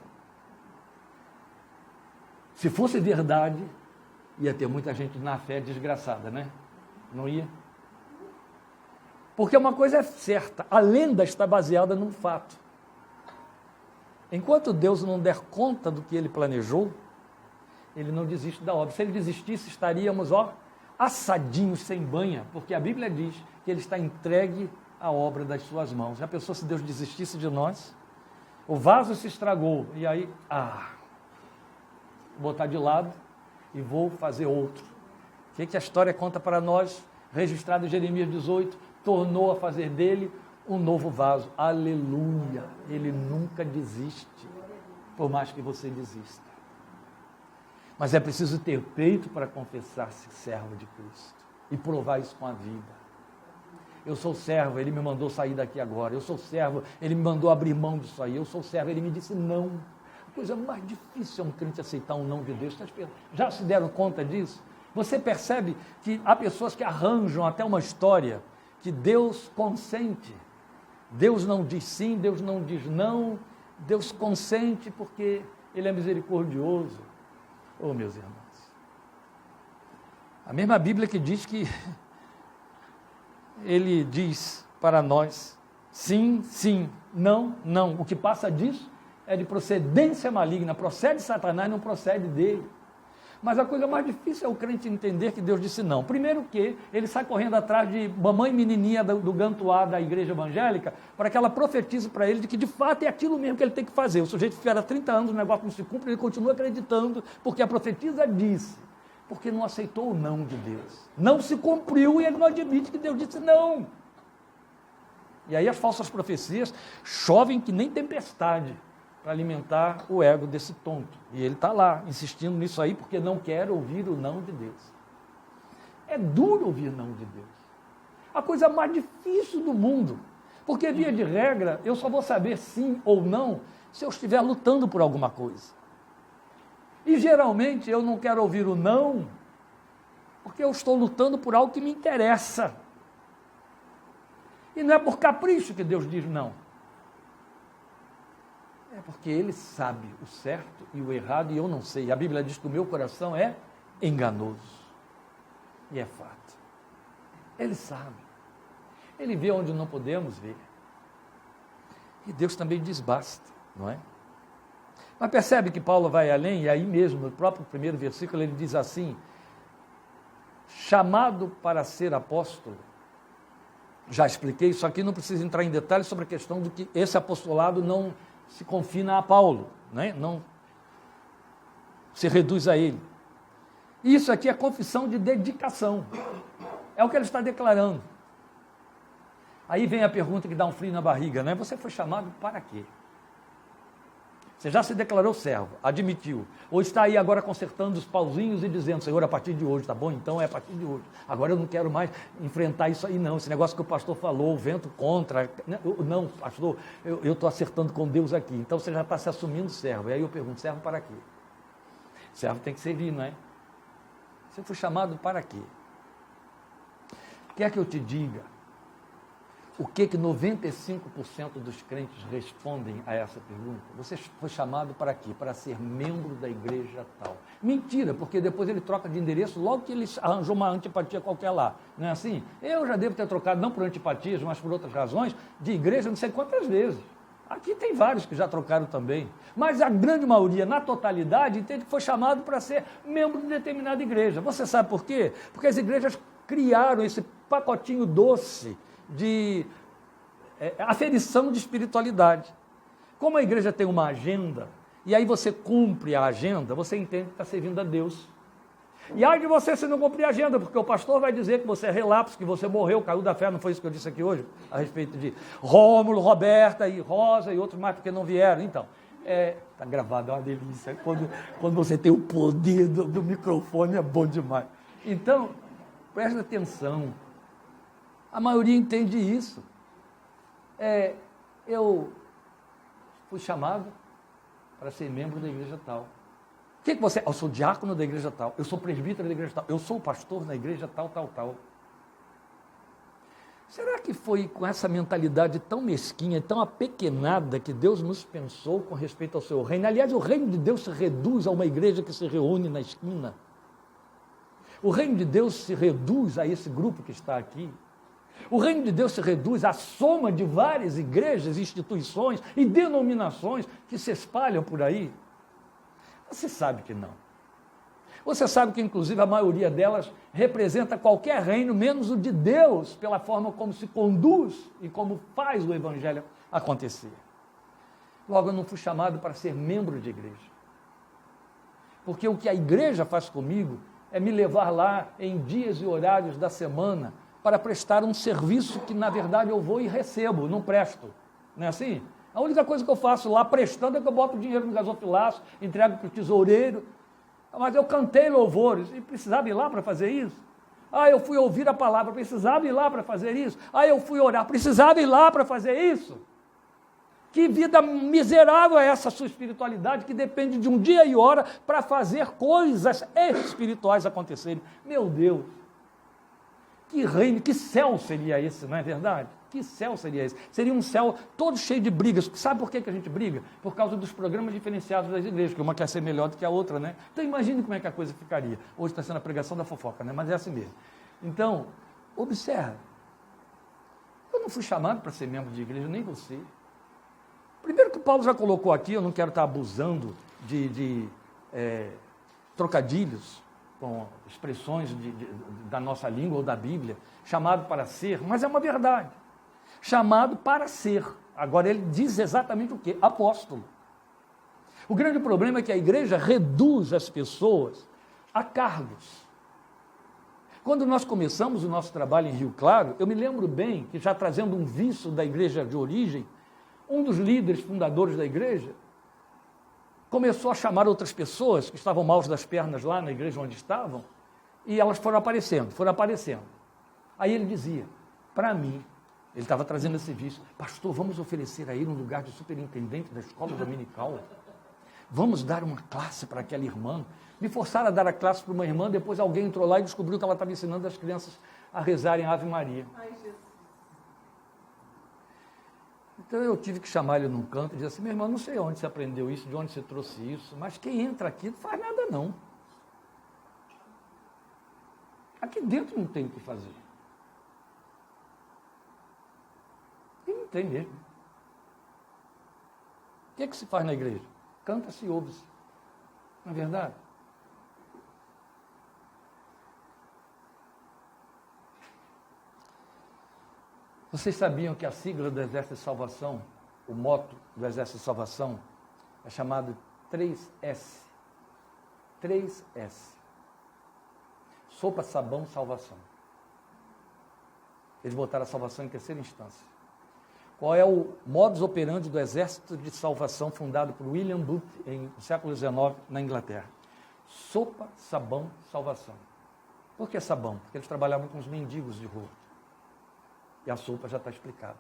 Se fosse verdade, ia ter muita gente na fé desgraçada, né? Não ia? Porque uma coisa é certa, a lenda está baseada num fato. Enquanto Deus não der conta do que ele planejou, ele não desiste da obra. Se ele desistisse, estaríamos, assadinhos, sem banha, porque a Bíblia diz que ele está entregue à obra das suas mãos. Já pensou se Deus desistisse de nós? O vaso se estragou, e aí, vou botar de lado e vou fazer outro. O que a história conta para nós? Registrado em Jeremias 18, tornou a fazer dele um novo vaso. Aleluia! Ele nunca desiste, por mais que você desista. Mas é preciso ter peito para confessar-se servo de Cristo e provar isso com a vida. Eu sou servo, ele me mandou sair daqui agora. Eu sou servo, ele me mandou abrir mão disso aí. Eu sou servo, ele me disse não. A coisa mais difícil é um crente aceitar um não de Deus. Já se deram conta disso? Você percebe que há pessoas que arranjam até uma história que Deus consente. Deus não diz sim, Deus não diz não. Deus consente porque ele é misericordioso. Oh, meus irmãos. A mesma Bíblia que diz que ele diz para nós sim, sim, não, não. O que passa disso é de procedência maligna. Procede de Satanás, não procede dele. Mas a coisa mais difícil é o crente entender que Deus disse não. Primeiro que ele sai correndo atrás de mamãe menininha do Gantuá da igreja evangélica para que ela profetize para ele de que de fato é aquilo mesmo que ele tem que fazer. O sujeito fica há 30 anos, o negócio não se cumpre, ele continua acreditando porque a profetisa disse. Porque não aceitou o não de Deus. Não se cumpriu e ele não admite que Deus disse não. E aí as falsas profecias chovem que nem tempestade para alimentar o ego desse tonto. E ele está lá, insistindo nisso aí, porque não quer ouvir o não de Deus. É duro ouvir não de Deus. A coisa mais difícil do mundo. Porque, via de regra, eu só vou saber sim ou não se eu estiver lutando por alguma coisa. E, geralmente, eu não quero ouvir o não, porque eu estou lutando por algo que me interessa. E não é por capricho que Deus diz não. É porque ele sabe o certo e o errado e eu não sei. A Bíblia diz que o meu coração é enganoso. E é fato. Ele sabe. Ele vê onde não podemos ver. E Deus também diz basta, não é? Mas percebe que Paulo vai além, e aí mesmo, no próprio primeiro versículo, ele diz assim: chamado para ser apóstolo. Já expliquei isso aqui, não preciso entrar em detalhes sobre a questão do que esse apostolado não se confina a Paulo, né? Não se reduz a ele. Isso aqui é confissão de dedicação. É o que ele está declarando. Aí vem a pergunta que dá um frio na barriga, né? Você foi chamado para quê? Você já se declarou servo, admitiu. Ou está aí agora consertando os pauzinhos e dizendo: Senhor, a partir de hoje, tá bom? Então é a partir de hoje. Agora eu não quero mais enfrentar isso aí, não. Esse negócio que o pastor falou, o vento contra. Não, pastor, eu estou acertando com Deus aqui. Então você já está se assumindo servo. E aí eu pergunto: servo para quê? Servo tem que servir, não é? Você foi chamado para quê? Quer que eu te diga o que 95% dos crentes respondem a essa pergunta? Você foi chamado para quê? Para ser membro da igreja tal. Mentira, porque depois ele troca de endereço logo que ele arranjou uma antipatia qualquer lá. Não é assim? Eu já devo ter trocado, não por antipatias, mas por outras razões, de igreja não sei quantas vezes. Aqui tem vários que já trocaram também. Mas a grande maioria, na totalidade, entende que foi chamado para ser membro de determinada igreja. Você sabe por quê? Porque as igrejas criaram esse pacotinho doce de aferição de espiritualidade. Como a igreja tem uma agenda, e aí você cumpre a agenda, você entende que está servindo a Deus. E ai de você se não cumprir a agenda, porque o pastor vai dizer que você é relapso, que você morreu, caiu da fé, não foi isso que eu disse aqui hoje, a respeito de Rômulo, Roberta e Rosa e outros mais, porque não vieram. Então, está gravado, é uma delícia. Quando você tem o poder do microfone, é bom demais. Então, presta atenção. A maioria entende isso. eu fui chamado para ser membro da igreja tal. O que você é? Eu sou diácono da igreja tal, eu sou presbítero da igreja tal, eu sou pastor da igreja tal, tal, tal. Será que foi com essa mentalidade tão mesquinha, tão apequenada que Deus nos pensou com respeito ao seu reino? Aliás, o reino de Deus se reduz a uma igreja que se reúne na esquina. O reino de Deus se reduz a esse grupo que está aqui. O reino de Deus se reduz à soma de várias igrejas, instituições e denominações que se espalham por aí. Você sabe que não. Você sabe que, inclusive, a maioria delas representa qualquer reino, menos o de Deus, pela forma como se conduz e como faz o evangelho acontecer. Logo, eu não fui chamado para ser membro de igreja. Porque o que a igreja faz comigo é me levar lá em dias e horários da semana para prestar um serviço que, na verdade, eu vou e recebo, não presto. Não é assim? A única coisa que eu faço lá prestando é que eu boto o dinheiro no gasofilaço, entrego para o tesoureiro. Mas eu cantei louvores e precisava ir lá para fazer isso. Eu fui ouvir a palavra, precisava ir lá para fazer isso. Eu fui orar, precisava ir lá para fazer isso. Que vida miserável é essa sua espiritualidade que depende de um dia e hora para fazer coisas espirituais acontecerem. Meu Deus, que reino, que céu seria esse, não é verdade? Que céu seria esse? Seria um céu todo cheio de brigas. Sabe por que a gente briga? Por causa dos programas diferenciados das igrejas, que uma quer ser melhor do que a outra, né? Então imagine como é que a coisa ficaria. Hoje está sendo a pregação da fofoca, né? Mas é assim mesmo. Então, observe. Eu não fui chamado para ser membro de igreja, nem você. Primeiro que Paulo já colocou aqui, eu não quero estar abusando de trocadilhos com expressões da nossa língua ou da Bíblia, chamado para ser, mas é uma verdade. Chamado para ser. Agora ele diz exatamente o quê? Apóstolo. O grande problema é que a igreja reduz as pessoas a cargos. Quando nós começamos o nosso trabalho em Rio Claro, eu me lembro bem que, já trazendo um vício da igreja de origem, um dos líderes fundadores da igreja começou a chamar outras pessoas que estavam maus das pernas lá na igreja onde estavam, e elas foram aparecendo. Aí ele dizia, para mim, ele estava trazendo esse vício, pastor, vamos oferecer a ele um lugar de superintendente da escola dominical, vamos dar uma classe para aquela irmã. Me forçaram a dar a classe para uma irmã, depois alguém entrou lá e descobriu que ela estava ensinando as crianças a rezarem Ave Maria. Ai, Jesus. Então eu tive que chamar ele num canto e dizer assim, meu irmão, não sei onde você aprendeu isso, de onde você trouxe isso, mas quem entra aqui não faz nada não. Aqui dentro não tem o que fazer. E não tem mesmo. O que é que se faz na igreja? Canta-se e ouve-se. Não é verdade? Vocês sabiam que a sigla do Exército de Salvação, o moto do Exército de Salvação, é chamado 3S. 3S. Sopa, sabão, salvação. Eles botaram a salvação em terceira instância. Qual é o modus operandi do Exército de Salvação fundado por William Booth no século XIX na Inglaterra? Sopa, sabão, salvação. Por que sabão? Porque eles trabalhavam com os mendigos de rua. E a sopa já está explicada.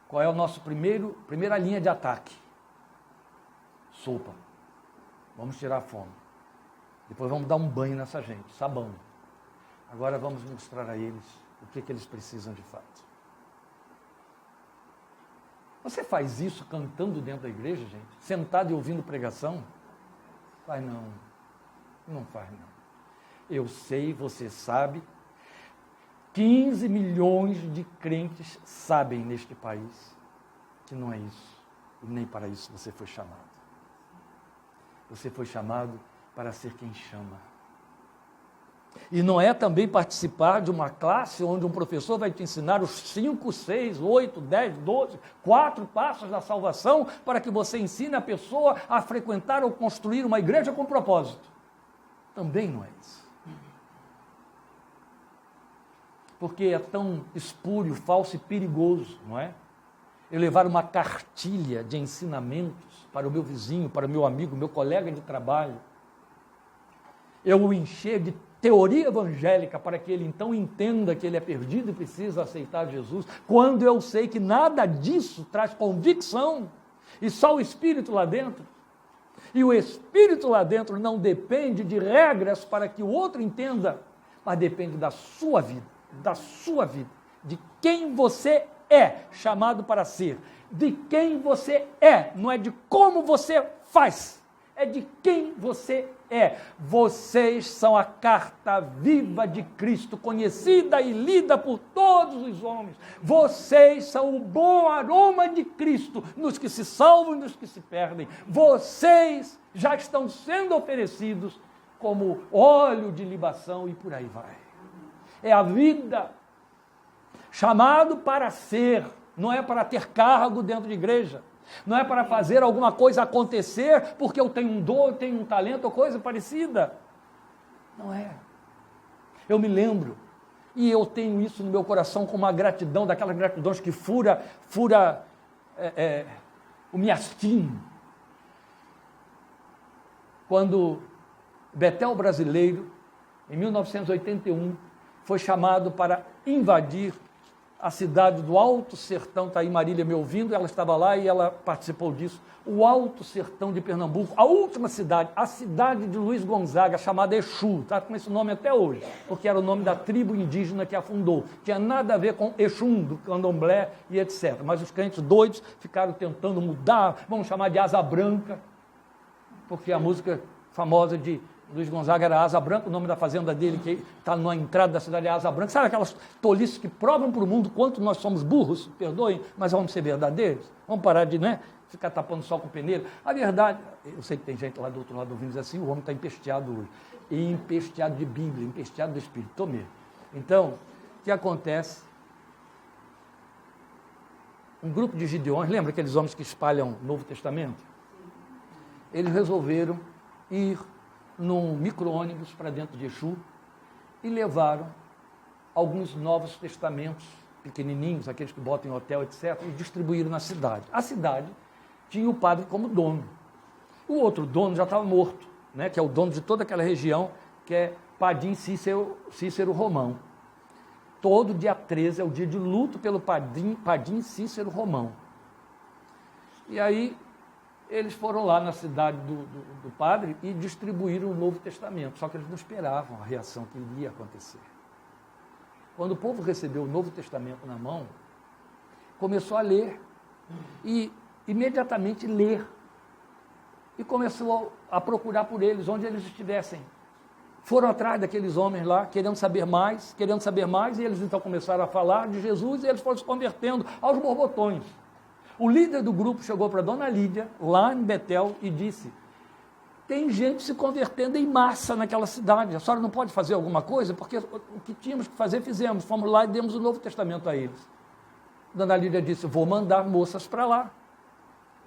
Qual é o nosso primeira linha de ataque? Sopa. Vamos tirar a fome. Depois vamos dar um banho nessa gente, sabão. Agora vamos mostrar a eles o que eles precisam de fato. Você faz isso cantando dentro da igreja, gente? Sentado e ouvindo pregação? Faz não. Não faz não. Eu sei, você sabe. 15 milhões de crentes sabem neste país que não é isso. E nem para isso você foi chamado. Você foi chamado para ser quem chama. E não é também participar de uma classe onde um professor vai te ensinar os 5, 6, 8, 10, 12, 4 passos da salvação para que você ensine a pessoa a frequentar ou construir uma igreja com propósito. Também não é isso. Porque é tão espúrio, falso e perigoso, não é? Eu levar uma cartilha de ensinamentos para o meu vizinho, para o meu amigo, meu colega de trabalho, eu o encher de teoria evangélica para que ele então entenda que ele é perdido e precisa aceitar Jesus, quando eu sei que nada disso traz convicção, e só o Espírito lá dentro? E o Espírito lá dentro não depende de regras para que o outro entenda, mas depende da sua vida, de quem você é chamado para ser, de quem você é, não é de como você faz, é de quem você é. Vocês são a carta viva de Cristo, conhecida e lida por todos os homens. Vocês são o bom aroma de Cristo nos que se salvam e nos que se perdem. Vocês já estão sendo oferecidos como óleo de libação e por aí vai. É a vida, chamado para ser, não é para ter cargo dentro de igreja. Não é para fazer alguma coisa acontecer porque eu tenho um dom, eu tenho um talento ou coisa parecida. Não é. Eu me lembro, e eu tenho isso no meu coração com uma gratidão, daquelas gratidões que fura o miastim. Quando Betel Brasileiro, em 1981, foi chamado para invadir a cidade do Alto Sertão, está aí Marília me ouvindo, ela estava lá e ela participou disso, o Alto Sertão de Pernambuco, a última cidade, a cidade de Luiz Gonzaga, chamada Exu, está com esse nome até hoje, porque era o nome da tribo indígena que a fundou, tinha nada a ver com Exum, do candomblé e etc, mas os crentes doidos ficaram tentando mudar, vamos chamar de Asa Branca, porque a música famosa de Luiz Gonzaga era Asa Branca, o nome da fazenda dele, que está na entrada da cidade, é Asa Branca. Sabe aquelas tolices que provam para o mundo quanto nós somos burros? Perdoem, mas vamos ser verdadeiros? Vamos parar de, ficar tapando sol com peneira? A verdade, eu sei que tem gente lá do outro lado ouvindo dizer assim, o homem está empesteado hoje. E empesteado de Bíblia, empesteado do Espírito. Estou mesmo. Então, o que acontece? Um grupo de gideões, lembra aqueles homens que espalham o Novo Testamento? Eles resolveram ir num micro-ônibus para dentro de Exu e levaram alguns novos testamentos pequenininhos, aqueles que botam em hotel, etc., e distribuíram na cidade. A cidade tinha o padre como dono. O outro dono já estava morto, que é o dono de toda aquela região, que é Padim Cícero Romão. Todo dia 13 é o dia de luto pelo Padim Cícero Romão. E aí eles foram lá na cidade do padre e distribuíram o Novo Testamento, só que eles não esperavam a reação que iria acontecer. Quando o povo recebeu o Novo Testamento na mão, começou a ler, e imediatamente ler, e começou a procurar por eles, onde eles estivessem. Foram atrás daqueles homens lá, querendo saber mais, e eles então começaram a falar de Jesus, e eles foram se convertendo aos borbotões. O líder do grupo chegou para a dona Lídia, lá em Betel, e disse, tem gente se convertendo em massa naquela cidade, a senhora não pode fazer alguma coisa? Porque o que tínhamos que fazer, fizemos, fomos lá e demos o Novo Testamento a eles. Dona Lídia disse, vou mandar moças para lá,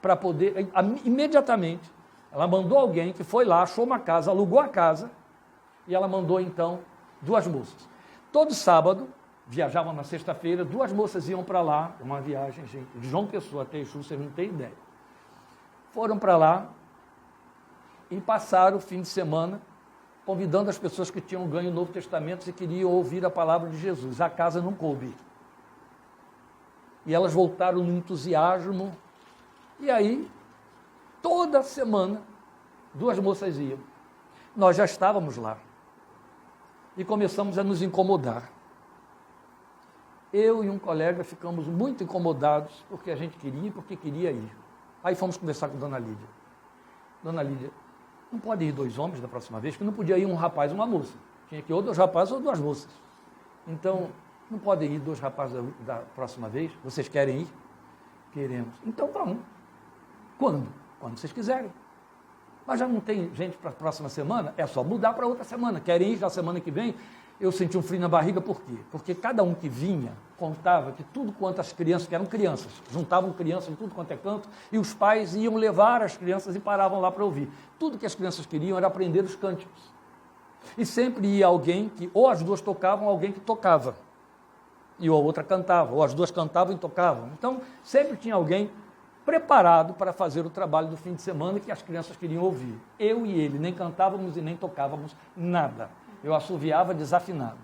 para poder, imediatamente, ela mandou alguém que foi lá, achou uma casa, alugou a casa, e ela mandou então 2 moças. Todo sábado, viajavam na sexta-feira, 2 moças iam para lá, uma viagem, gente, de João Pessoa até Exu, vocês não têm ideia. Foram para lá e passaram o fim de semana convidando as pessoas que tinham ganho o Novo Testamento e queriam ouvir a palavra de Jesus. A casa não coube. E elas voltaram no entusiasmo. E aí, toda semana, 2 moças iam. Nós já estávamos lá. E começamos a nos incomodar. Eu e um colega ficamos muito incomodados, porque a gente queria e porque queria ir. Aí fomos conversar com Dona Lídia. Dona Lídia, não pode ir 2 homens da próxima vez, porque não podia ir um rapaz e uma moça. Tinha que ir ou 2 rapazes ou 2 moças. Então, não podem ir 2 rapazes da próxima vez? Vocês querem ir? Queremos. Então vamos. Quando? Quando vocês quiserem. Mas já não tem gente para a próxima semana? É só mudar para outra semana. Querem ir na semana que vem? Eu senti um frio na barriga, por quê? Porque cada um que vinha contava que tudo quanto as crianças, que eram crianças, juntavam crianças de tudo quanto é canto, e os pais iam levar as crianças e paravam lá para ouvir. Tudo que as crianças queriam era aprender os cânticos. E sempre ia alguém que, ou as 2 tocavam, ou alguém que tocava. E a outra cantava, ou as 2 cantavam e tocavam. Então, sempre tinha alguém preparado para fazer o trabalho do fim de semana que as crianças queriam ouvir. Eu e ele nem cantávamos e nem tocávamos nada. Eu assoviava desafinado.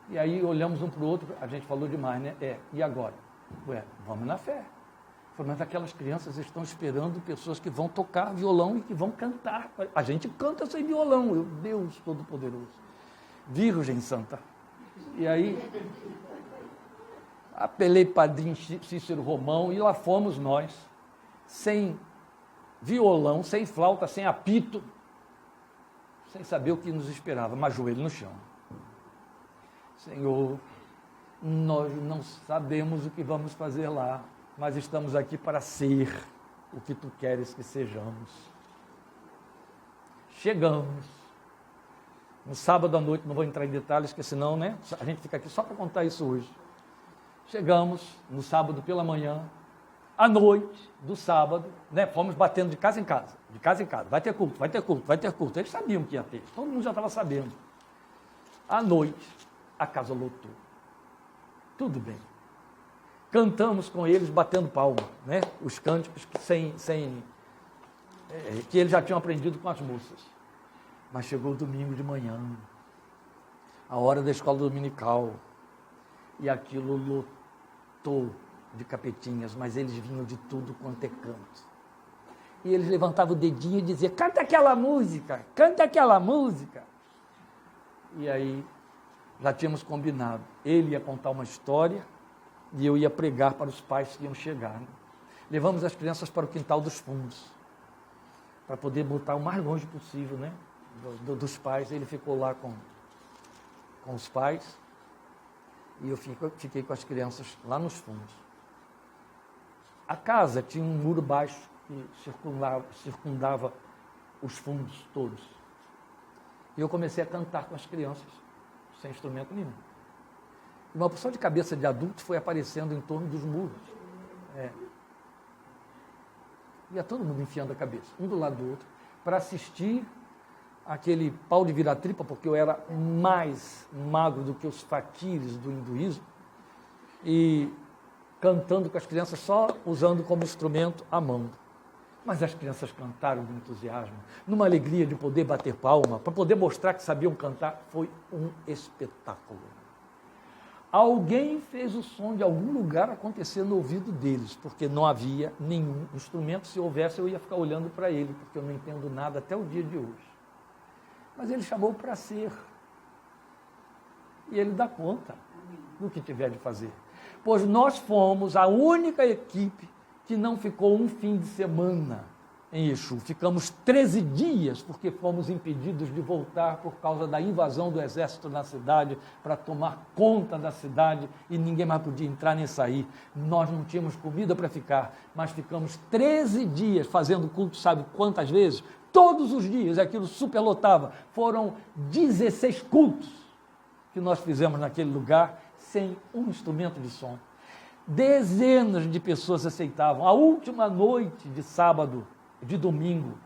E aí olhamos um para o outro, a gente falou demais, né? E agora? Vamos na fé. Mas aquelas crianças estão esperando pessoas que vão tocar violão e que vão cantar. A gente canta sem violão, meu Deus Todo-Poderoso. Virgem Santa. E aí, apelei Padrinho Cícero Romão e lá fomos nós, sem violão, sem flauta, sem apito, sem saber o que nos esperava, mas joelho no chão. Senhor, nós não sabemos o que vamos fazer lá, mas estamos aqui para ser o que Tu queres que sejamos. Chegamos. No sábado à noite, não vou entrar em detalhes, porque senão, né, a gente fica aqui só para contar isso hoje. Chegamos no sábado pela manhã, à noite do sábado, né, fomos batendo de casa em casa, vai ter culto, vai ter culto, vai ter culto. Eles sabiam que ia ter, todo mundo já estava sabendo. À noite, a casa lotou. Tudo bem. Cantamos com eles batendo palma, né? Os cânticos que eles já tinham aprendido com as moças. Mas chegou o domingo de manhã, a hora da escola dominical, e aquilo lotou de capetinhas, mas eles vinham de tudo quanto é canto. E eles levantavam o dedinho e diziam, canta aquela música, canta aquela música. E aí, já tínhamos combinado, ele ia contar uma história e eu ia pregar para os pais que iam chegar. Né? Levamos as crianças para o quintal dos fundos, para poder botar o mais longe possível, né? Dos pais. Ele ficou lá com os pais e eu fiquei com as crianças lá nos fundos. A casa tinha um muro baixo que circundava os fundos todos. E eu comecei a cantar com as crianças, sem instrumento nenhum. Uma porção de cabeça de adultos foi aparecendo em torno dos muros. Ia todo mundo enfiando a cabeça, um do lado do outro, para assistir aquele pau de vira-tripa, porque eu era mais magro do que os faquires do hinduísmo, e cantando com as crianças, só usando como instrumento a mão. Mas as crianças cantaram com entusiasmo, numa alegria de poder bater palma, para poder mostrar que sabiam cantar. Foi um espetáculo. Alguém fez o som de algum lugar acontecer no ouvido deles, porque não havia nenhum instrumento. Se houvesse, eu ia ficar olhando para ele, porque eu não entendo nada até o dia de hoje. Mas ele chamou para ser. E ele dá conta do que tiver de fazer. Pois nós fomos a única equipe que não ficou um fim de semana em Exu. Ficamos 13 dias, porque fomos impedidos de voltar por causa da invasão do exército na cidade, para tomar conta da cidade, e ninguém mais podia entrar nem sair. Nós não tínhamos comida para ficar, mas ficamos 13 dias fazendo culto, sabe quantas vezes? Todos os dias, aquilo superlotava. Foram 16 cultos que nós fizemos naquele lugar, sem um instrumento de som. Dezenas de pessoas aceitavam. A última noite de sábado, de domingo,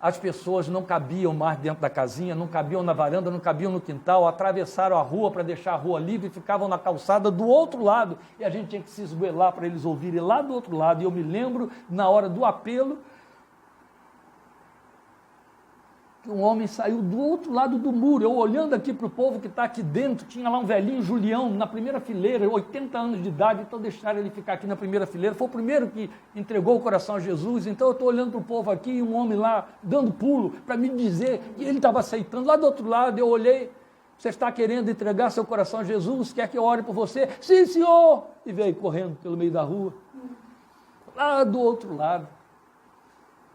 as pessoas não cabiam mais dentro da casinha, não cabiam na varanda, não cabiam no quintal, atravessaram a rua para deixar a rua livre e ficavam na calçada do outro lado, e a gente tinha que se esgoelar para eles ouvirem lá do outro lado. E eu me lembro, na hora do apelo, que um homem saiu do outro lado do muro. Eu olhando aqui para o povo que está aqui dentro, tinha lá um velhinho Julião na primeira fileira, 80 anos de idade, então deixaram ele ficar aqui na primeira fileira. Foi o primeiro que entregou o coração a Jesus. Então eu estou olhando para o povo aqui, e um homem lá dando pulo para me dizer que ele estava aceitando. Lá do outro lado eu olhei, você está querendo entregar seu coração a Jesus? Quer que eu ore por você? Sim, senhor! E veio correndo pelo meio da rua. Lá do outro lado,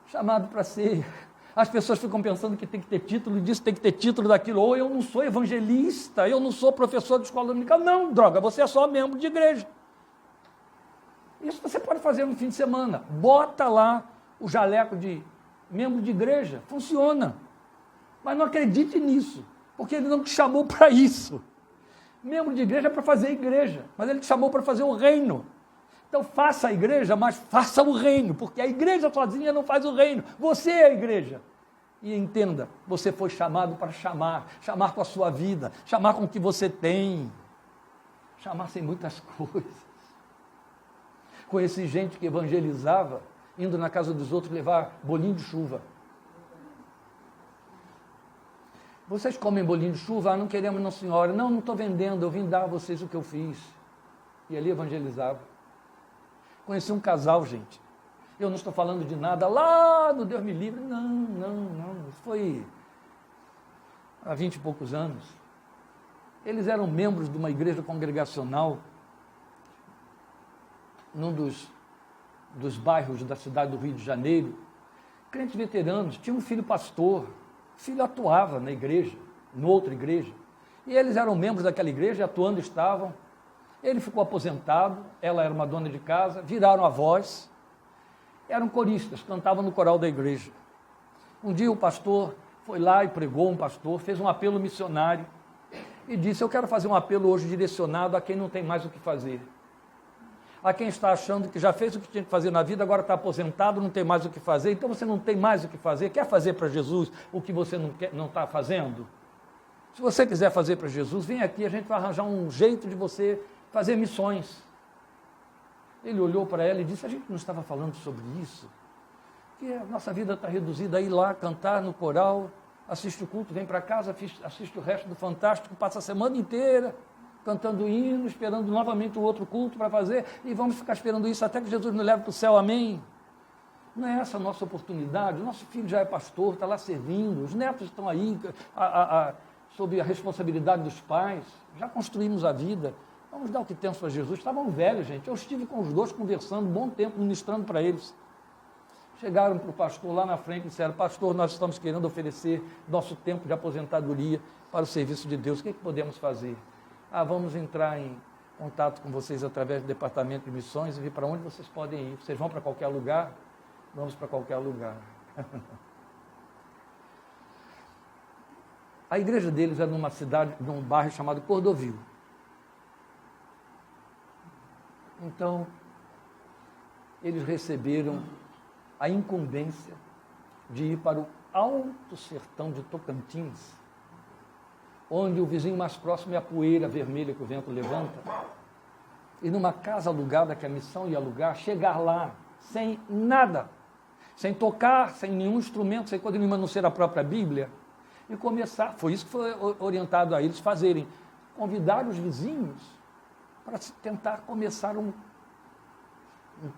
chamado para ser. As pessoas ficam pensando que tem que ter título disso, tem que ter título daquilo. Ou eu não sou evangelista, eu não sou professor de escola dominical. Não, droga, você é só membro de igreja. Isso você pode fazer no fim de semana. Bota lá o jaleco de membro de igreja, funciona. Mas não acredite nisso, porque ele não te chamou para isso. Membro de igreja é para fazer igreja, mas ele te chamou para fazer o reino. Então faça a igreja, mas faça o reino, porque a igreja sozinha não faz o reino, você é a igreja. E entenda, você foi chamado para chamar com a sua vida, chamar com o que você tem, chamar sem muitas coisas. Conheci gente que evangelizava, indo na casa dos outros levar bolinho de chuva. Vocês comem bolinho de chuva? Ah, não queremos não, senhora. Não, não estou vendendo, eu vim dar a vocês o que eu fiz. E ali evangelizava. Conheci um casal, gente. Eu não estou falando de nada lá no Deus me livre. Não. Isso foi há 20 e poucos anos. Eles eram membros de uma igreja congregacional num dos bairros da cidade do Rio de Janeiro. Crentes veteranos, tinha um filho pastor. O filho atuava na igreja, em outra igreja. E eles eram membros daquela igreja, atuando estavam. Ele ficou aposentado, ela era uma dona de casa, viraram avós. Eram coristas, cantavam no coral da igreja. Um dia o pastor foi lá e pregou, um pastor, fez um apelo missionário e disse: eu quero fazer um apelo hoje direcionado a quem não tem mais o que fazer. A quem está achando que já fez o que tinha que fazer na vida, agora está aposentado, não tem mais o que fazer. Então você não tem mais o que fazer, quer fazer para Jesus o que você não está fazendo? Se você quiser fazer para Jesus, vem aqui, a gente vai arranjar um jeito de você fazer missões. Ele olhou para ela e disse: a gente não estava falando sobre isso? Que a nossa vida está reduzida a ir lá, cantar no coral, assiste o culto, vem para casa, assiste o resto do Fantástico, passa a semana inteira cantando hino, esperando novamente o outro culto para fazer, e vamos ficar esperando isso até que Jesus nos leve para o céu, amém? Não é essa a nossa oportunidade? O nosso filho já é pastor, está lá servindo, os netos estão aí sob a responsabilidade dos pais, já construímos a vida. Vamos dar o que temos para Jesus. Estavam velhos, gente. Eu estive com os dois conversando um bom tempo, ministrando para eles. Chegaram para o pastor lá na frente e disseram: pastor, nós estamos querendo oferecer nosso tempo de aposentadoria para o serviço de Deus. O que podemos fazer? Ah, vamos entrar em contato com vocês através do departamento de missões e ver para onde vocês podem ir. Vocês vão para qualquer lugar? Vamos para qualquer lugar. A igreja deles era numa cidade, num bairro chamado Cordovil. Então, eles receberam a incumbência de ir para o Alto Sertão de Tocantins, onde o vizinho mais próximo é a poeira vermelha que o vento levanta, e numa casa alugada, que a missão ia alugar, chegar lá sem nada, sem tocar, sem nenhum instrumento, sem coisa nenhuma, a não ser a própria Bíblia, e começar, foi isso que foi orientado a eles fazerem, convidar os vizinhos para tentar começar um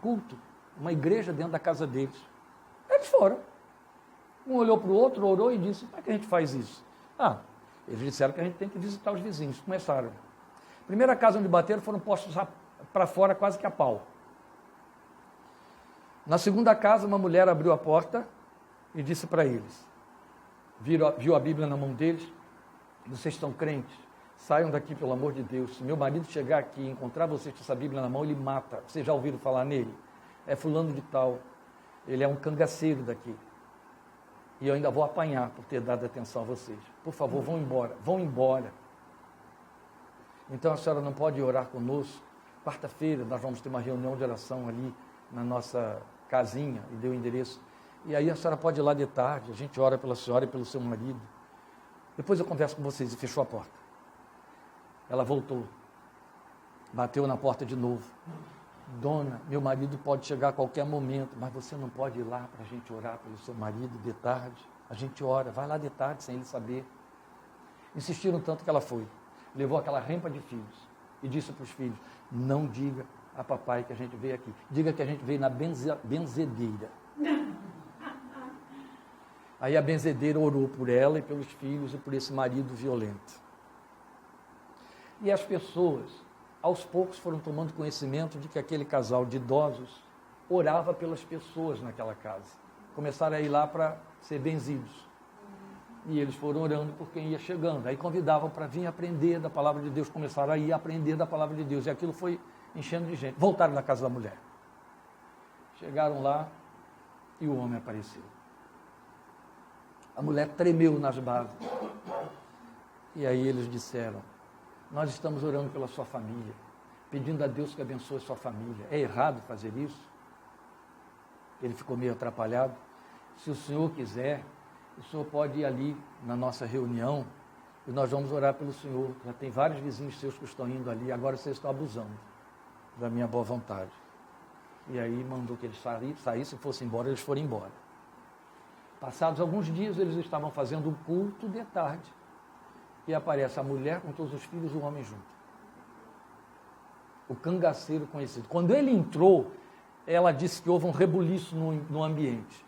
culto, uma igreja dentro da casa deles. Eles foram. Um olhou para o outro, orou e disse: como é que a gente faz isso? Ah, eles disseram que a gente tem que visitar os vizinhos. Começaram. Primeira casa onde bateram, foram postos para fora quase que a pau. Na segunda casa, uma mulher abriu a porta e disse para eles, viu a Bíblia na mão deles: vocês estão crentes? Saiam daqui, pelo amor de Deus. Se meu marido chegar aqui e encontrar vocês com essa Bíblia na mão, ele mata. Vocês já ouviram falar nele? É fulano de tal. Ele é um cangaceiro daqui. E eu ainda vou apanhar por ter dado atenção a vocês. Por favor, vão embora. Vão embora. Então a senhora não pode orar conosco? Quarta-feira nós vamos ter uma reunião de oração ali na nossa casinha, e deu o endereço. E aí a senhora pode ir lá de tarde, a gente ora pela senhora e pelo seu marido. Depois eu converso com vocês. E fechou a porta. Ela voltou, bateu na porta de novo. Dona, meu marido pode chegar a qualquer momento, mas você não pode ir lá para a gente orar pelo seu marido de tarde? A gente ora, vai lá de tarde sem ele saber. Insistiram tanto que ela foi. Levou aquela rempa de filhos e disse para os filhos: não diga a papai que a gente veio aqui. Diga que a gente veio na benzedeira. Aí a benzedeira orou por ela e pelos filhos e por esse marido violento. E as pessoas, aos poucos, foram tomando conhecimento de que aquele casal de idosos orava pelas pessoas naquela casa. Começaram a ir lá para ser benzidos. E eles foram orando por quem ia chegando. Aí convidavam para vir aprender da palavra de Deus. Começaram a ir aprender da palavra de Deus. E aquilo foi enchendo de gente. Voltaram na casa da mulher. Chegaram lá e o homem apareceu. A mulher tremeu nas bases. E aí eles disseram: nós estamos orando pela sua família, pedindo a Deus que abençoe a sua família. É errado fazer isso? Ele ficou meio atrapalhado. Se o senhor quiser, o senhor pode ir ali na nossa reunião e nós vamos orar pelo senhor. Já tem vários vizinhos seus que estão indo ali, agora vocês estão abusando da minha boa vontade. E aí mandou que eles saíssem, fossem embora, eles foram embora. Passados alguns dias, eles estavam fazendo um culto de tarde. e aparece a mulher com todos os filhos e o homem junto. O cangaceiro conhecido. Quando ele entrou, ela disse que houve um rebuliço no ambiente.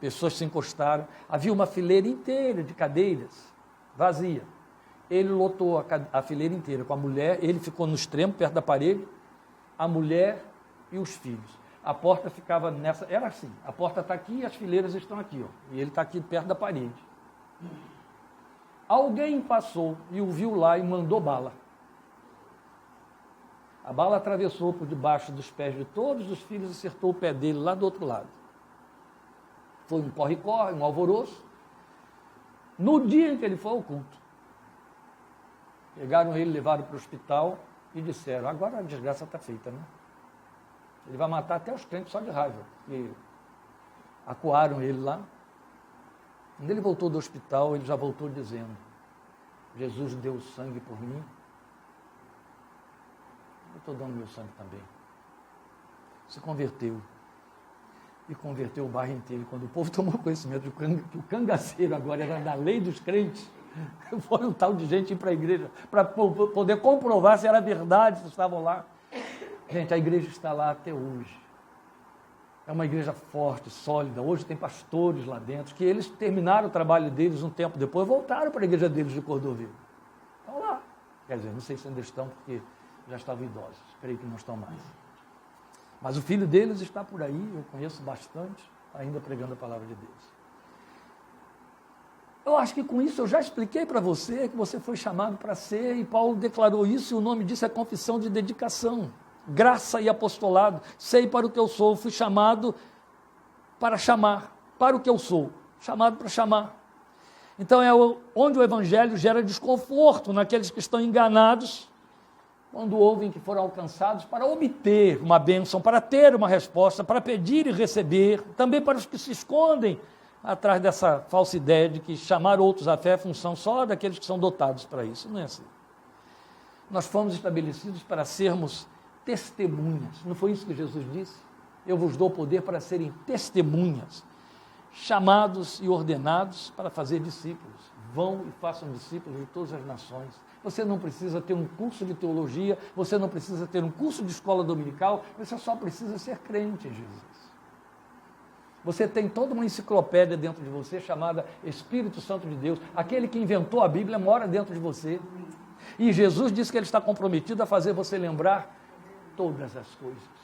Pessoas se encostaram, havia uma fileira inteira de cadeiras, vazia. Ele lotou a fileira inteira com a mulher, ele ficou no extremo, perto da parede, a mulher e os filhos. A porta ficava nessa, era assim, a porta está aqui e as fileiras estão aqui, ó, e ele está aqui perto da parede. Alguém passou e o viu lá e mandou bala. A bala atravessou por debaixo dos pés de todos os filhos e acertou o pé dele lá do outro lado. Foi um corre-corre, um alvoroço. No dia em que ele foi ao culto, pegaram ele, levaram para o hospital e disseram, agora a desgraça está feita, né? Ele vai matar até os crentes só de raiva. E acuaram ele lá. Quando ele voltou do hospital, ele já voltou dizendo, Jesus deu sangue por mim, eu estou dando meu sangue também. Se converteu. E converteu o bairro inteiro. Quando o povo tomou conhecimento que o cangaceiro agora era da lei dos crentes, foi um tal de gente ir para a igreja para poder comprovar se era verdade, se estavam lá. Gente, a igreja está lá até hoje. É uma igreja forte, sólida. Hoje tem pastores lá dentro, que eles terminaram o trabalho deles um tempo depois, voltaram para a igreja deles de Cordovil. Estão lá. Quer dizer, não sei se ainda estão, porque já estavam idosos. Creio que não estão mais. Mas o filho deles está por aí, eu conheço bastante, ainda pregando a palavra de Deus. Eu acho que com isso eu já expliquei para você que você foi chamado para ser, e Paulo declarou isso, e o nome disso é confissão de dedicação. Graça e apostolado, sei para o que eu sou, fui chamado para chamar, para o que eu sou, chamado para chamar. Então é onde o evangelho gera desconforto naqueles que estão enganados, quando ouvem que foram alcançados para obter uma bênção, para ter uma resposta, para pedir e receber, também para os que se escondem atrás dessa falsa ideia de que chamar outros à fé é função só daqueles que são dotados para isso. Não é assim. Nós fomos estabelecidos para sermos testemunhas. Não foi isso que Jesus disse? Eu vos dou poder para serem testemunhas, chamados e ordenados para fazer discípulos. Vão e façam discípulos de todas as nações. Você não precisa ter um curso de teologia, você não precisa ter um curso de escola dominical, você só precisa ser crente em Jesus. Você tem toda uma enciclopédia dentro de você chamada Espírito Santo de Deus. Aquele que inventou a Bíblia mora dentro de você. E Jesus disse que ele está comprometido a fazer você lembrar todas as coisas.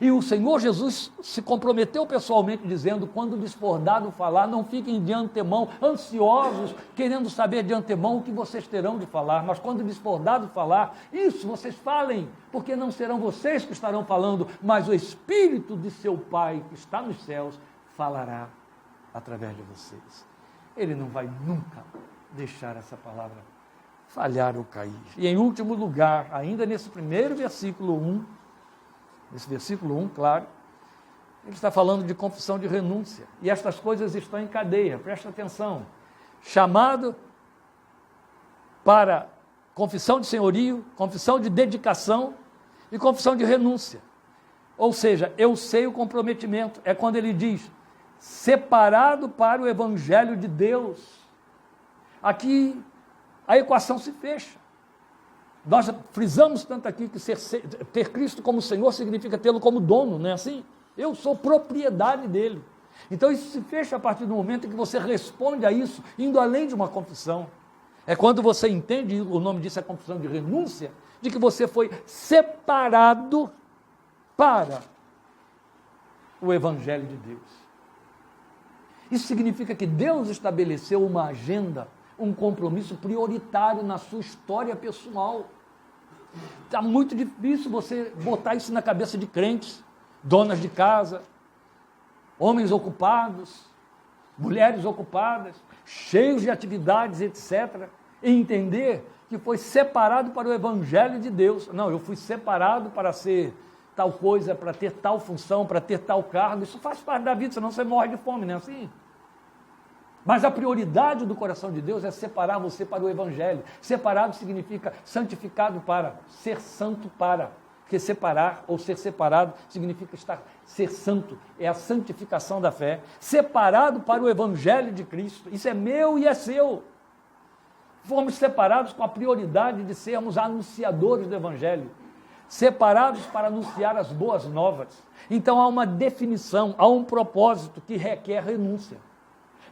E o Senhor Jesus se comprometeu pessoalmente dizendo, quando lhes for dado falar, não fiquem de antemão ansiosos, querendo saber de antemão o que vocês terão de falar, mas quando lhes for dado falar, isso vocês falem, porque não serão vocês que estarão falando, mas o Espírito de seu Pai, que está nos céus, falará através de vocês. Ele não vai nunca deixar essa palavra falhar ou cair. E em último lugar, ainda nesse primeiro versículo 1, nesse versículo 1, claro, ele está falando de confissão de renúncia. E estas coisas estão em cadeia, presta atenção. Chamado para confissão de senhorio, confissão de dedicação e confissão de renúncia. Ou seja, eu sei o comprometimento. É quando ele diz, separado para o Evangelho de Deus. Aqui a equação se fecha. Nós frisamos tanto aqui que ter Cristo como Senhor significa tê-lo como dono, não é assim? Eu sou propriedade dele. Então isso se fecha a partir do momento em que você responde a isso, indo além de uma confissão. É quando você entende, o nome disso é confissão de renúncia, de que você foi separado para o Evangelho de Deus. Isso significa que Deus estabeleceu uma agenda, um compromisso prioritário na sua história pessoal. Está muito difícil você botar isso na cabeça de crentes, donas de casa, homens ocupados, mulheres ocupadas, cheios de atividades, etc., e entender que foi separado para o Evangelho de Deus. Não, eu fui separado para ser tal coisa, para ter tal função, para ter tal cargo. Isso faz parte da vida, senão você morre de fome, não é assim? Mas a prioridade do coração de Deus é separar você para o Evangelho. Separado significa santificado para, ser santo para. Porque separar ou ser separado significa ser santo. É a santificação da fé. Separado para o Evangelho de Cristo. Isso é meu e é seu. Fomos separados com a prioridade de sermos anunciadores do Evangelho, separados para anunciar as boas novas. Então há uma definição, há um propósito que requer renúncia.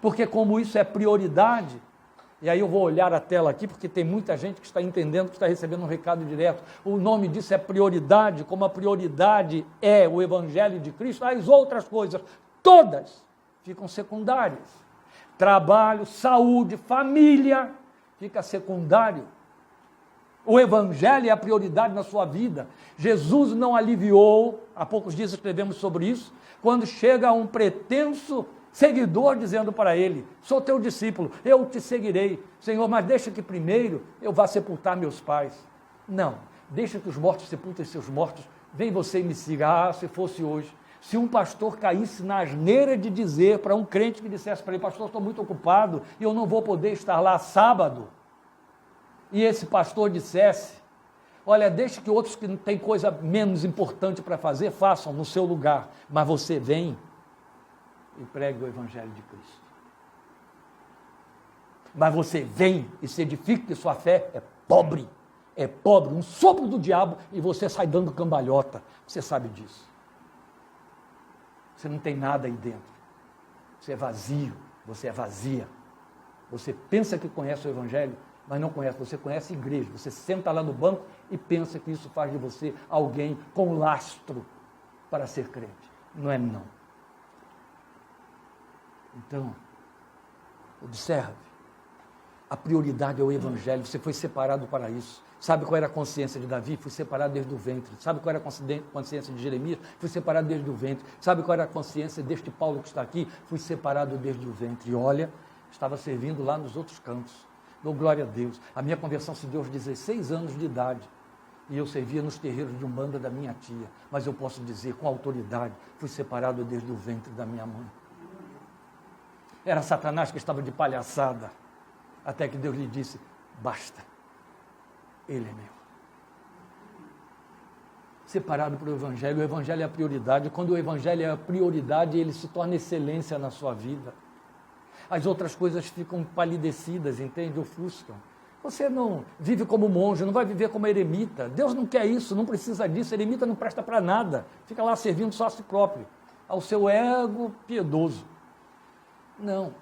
Porque como isso é prioridade, e aí eu vou olhar a tela aqui, porque tem muita gente que está entendendo, que está recebendo um recado direto. O nome disso é prioridade, como a prioridade é o Evangelho de Cristo, as outras coisas, todas, ficam secundárias. Trabalho, saúde, família, fica secundário. O Evangelho é a prioridade na sua vida. Jesus não aliviou, há poucos dias escrevemos sobre isso, quando chega um pretenso seguidor dizendo para ele, sou teu discípulo, eu te seguirei. Senhor, mas deixa que primeiro eu vá sepultar meus pais. Não, deixa que os mortos sepultem seus mortos, vem você e me siga. Ah, se fosse hoje. Se um pastor caísse na asneira de dizer para um crente que dissesse para ele, pastor, estou muito ocupado e eu não vou poder estar lá sábado, e esse pastor dissesse, olha, deixe que outros que não têm coisa menos importante para fazer, façam no seu lugar, mas você vem e pregue o Evangelho de Cristo. Mas você vem e se edifica que sua fé é pobre, um sopro do diabo e você sai dando cambalhota, você sabe disso. Você não tem nada aí dentro, você é vazio, você é vazia, você pensa que conhece o Evangelho, mas não conhece, você conhece a igreja, você senta lá no banco e pensa que isso faz de você alguém com lastro para ser crente. Não é não. Então, observe, a prioridade é o Evangelho, você foi separado para isso. Sabe qual era a consciência de Davi? Fui separado desde o ventre. Sabe qual era a consciência de Jeremias? Fui separado desde o ventre. Sabe qual era a consciência deste Paulo que está aqui? Fui separado desde o ventre. E olha, estava servindo lá nos outros cantos. Dou glória a Deus. A minha conversão se deu aos 16 anos de idade. E eu servia nos terreiros de umbanda da minha tia. Mas eu posso dizer com autoridade, fui separado desde o ventre da minha mãe. Era Satanás que estava de palhaçada. Até que Deus lhe disse, basta. Ele é meu. Separado para o Evangelho é a prioridade. Quando o Evangelho é a prioridade, ele se torna excelência na sua vida. As outras coisas ficam palidecidas, entende? Ofuscam. Você não vive como monge, não vai viver como eremita. Deus não quer isso, não precisa disso. Eremita não presta para nada. Fica lá servindo só a si próprio, ao seu ego piedoso. Não.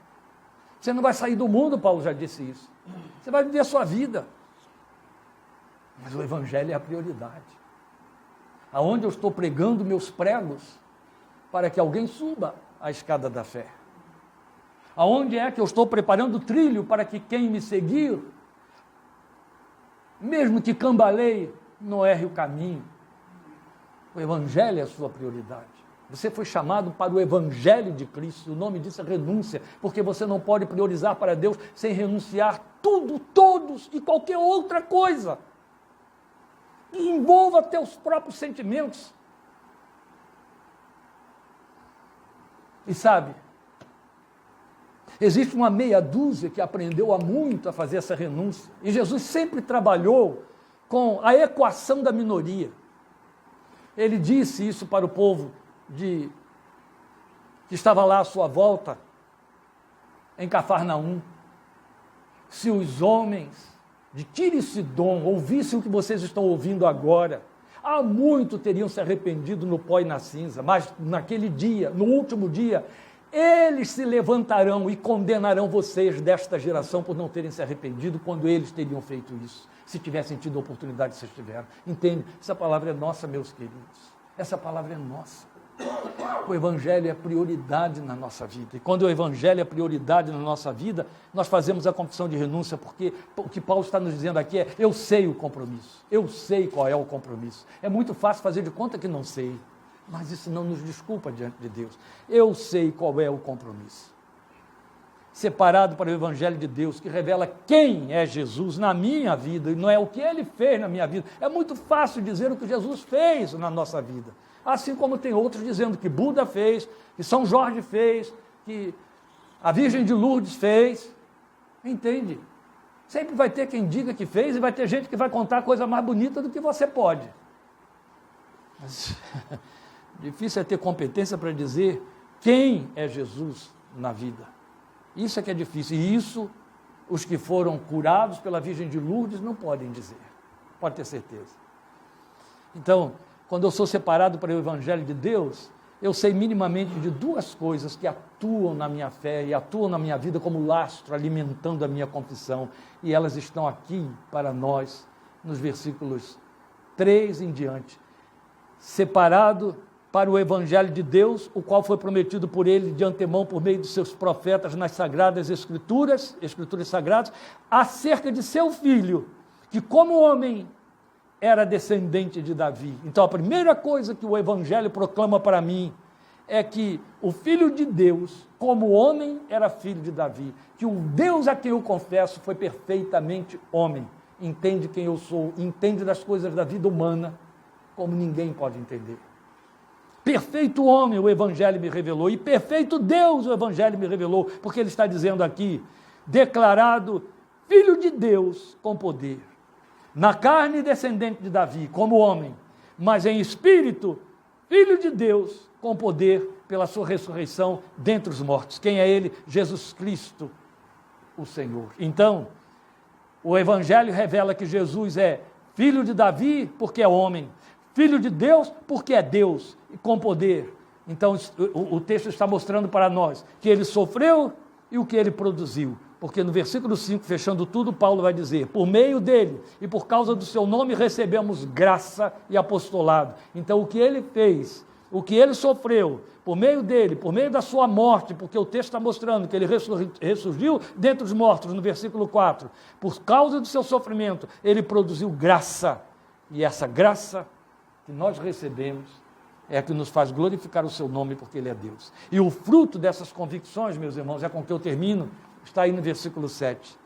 Você não vai sair do mundo, Paulo já disse isso. Você vai viver a sua vida. Mas o Evangelho é a prioridade. Aonde eu estou pregando meus pregos para que alguém suba a escada da fé? Aonde é que eu estou preparando o trilho para que quem me seguir, mesmo que cambaleie, não erre o caminho? O Evangelho é a sua prioridade. Você foi chamado para o Evangelho de Cristo, o nome disso é renúncia, porque você não pode priorizar para Deus sem renunciar tudo, todos e qualquer outra coisa que envolva teus próprios sentimentos. E sabe, existe uma meia dúzia que aprendeu há muito a fazer essa renúncia, e Jesus sempre trabalhou com a equação da minoria. Ele disse isso para o povo que estava lá à sua volta, em Cafarnaum. Se os homens de Tiro e Sidom ouvissem o que vocês estão ouvindo agora, há muito teriam se arrependido no pó e na cinza, mas naquele dia, no último dia, eles se levantarão e condenarão vocês desta geração por não terem se arrependido quando eles teriam feito isso, se tivessem tido a oportunidade que vocês tiveram. Entende? Essa palavra é nossa, meus queridos. Essa palavra é nossa. O Evangelho é prioridade na nossa vida. E quando o Evangelho é prioridade na nossa vida, nós fazemos a confissão de renúncia, porque o que Paulo está nos dizendo aqui é, eu sei o compromisso, eu sei qual é o compromisso. É muito fácil fazer de conta que não sei, mas isso não nos desculpa diante de Deus. Eu sei qual é o compromisso. Separado para o Evangelho de Deus, que revela quem é Jesus na minha vida, e não é o que Ele fez na minha vida. É muito fácil dizer o que Jesus fez na nossa vida. Assim como tem outros dizendo que Buda fez, que São Jorge fez, que a Virgem de Lourdes fez. Entende? Sempre vai ter quem diga que fez e vai ter gente que vai contar coisa mais bonita do que você pode. Mas difícil é ter competência para dizer quem é Jesus na vida. Isso é que é difícil. E isso Os que foram curados pela Virgem de Lourdes não podem dizer, pode ter certeza. Então, quando eu sou separado para o Evangelho de Deus, eu sei minimamente de duas coisas que atuam na minha fé e atuam na minha vida como lastro, alimentando a minha confissão. E elas estão aqui para nós, nos versículos 3 em diante. Separado para o Evangelho de Deus, o qual foi prometido por ele de antemão por meio dos seus profetas nas sagradas escrituras sagradas, acerca de seu filho, que como homem era descendente de Davi. Então a primeira coisa que o Evangelho proclama para mim é que o Filho de Deus, como homem, era filho de Davi, que o Deus a quem eu confesso foi perfeitamente homem, entende quem eu sou, entende das coisas da vida humana, como ninguém pode entender. Perfeito homem o Evangelho me revelou, e perfeito Deus o Evangelho me revelou, porque ele está dizendo aqui, declarado Filho de Deus com poder, na carne descendente de Davi, como homem, mas em espírito, Filho de Deus com poder pela sua ressurreição dentre os mortos. Quem é ele? Jesus Cristo, o Senhor. Então, o Evangelho revela que Jesus é filho de Davi porque é homem, filho de Deus porque é Deus, e com poder. Então, o texto está mostrando para nós que ele sofreu e o que ele produziu. Porque no versículo 5, fechando tudo, Paulo vai dizer, por meio dele e por causa do seu nome recebemos graça e apostolado. Então o que ele fez, o que ele sofreu, por meio dele, por meio da sua morte, porque o texto está mostrando que ele ressurgiu dentre os mortos, no versículo 4, por causa do seu sofrimento, ele produziu graça. E essa graça que nós recebemos é a que nos faz glorificar o seu nome, porque ele é Deus. E o fruto dessas convicções, meus irmãos, é com que eu termino, está aí no versículo 7.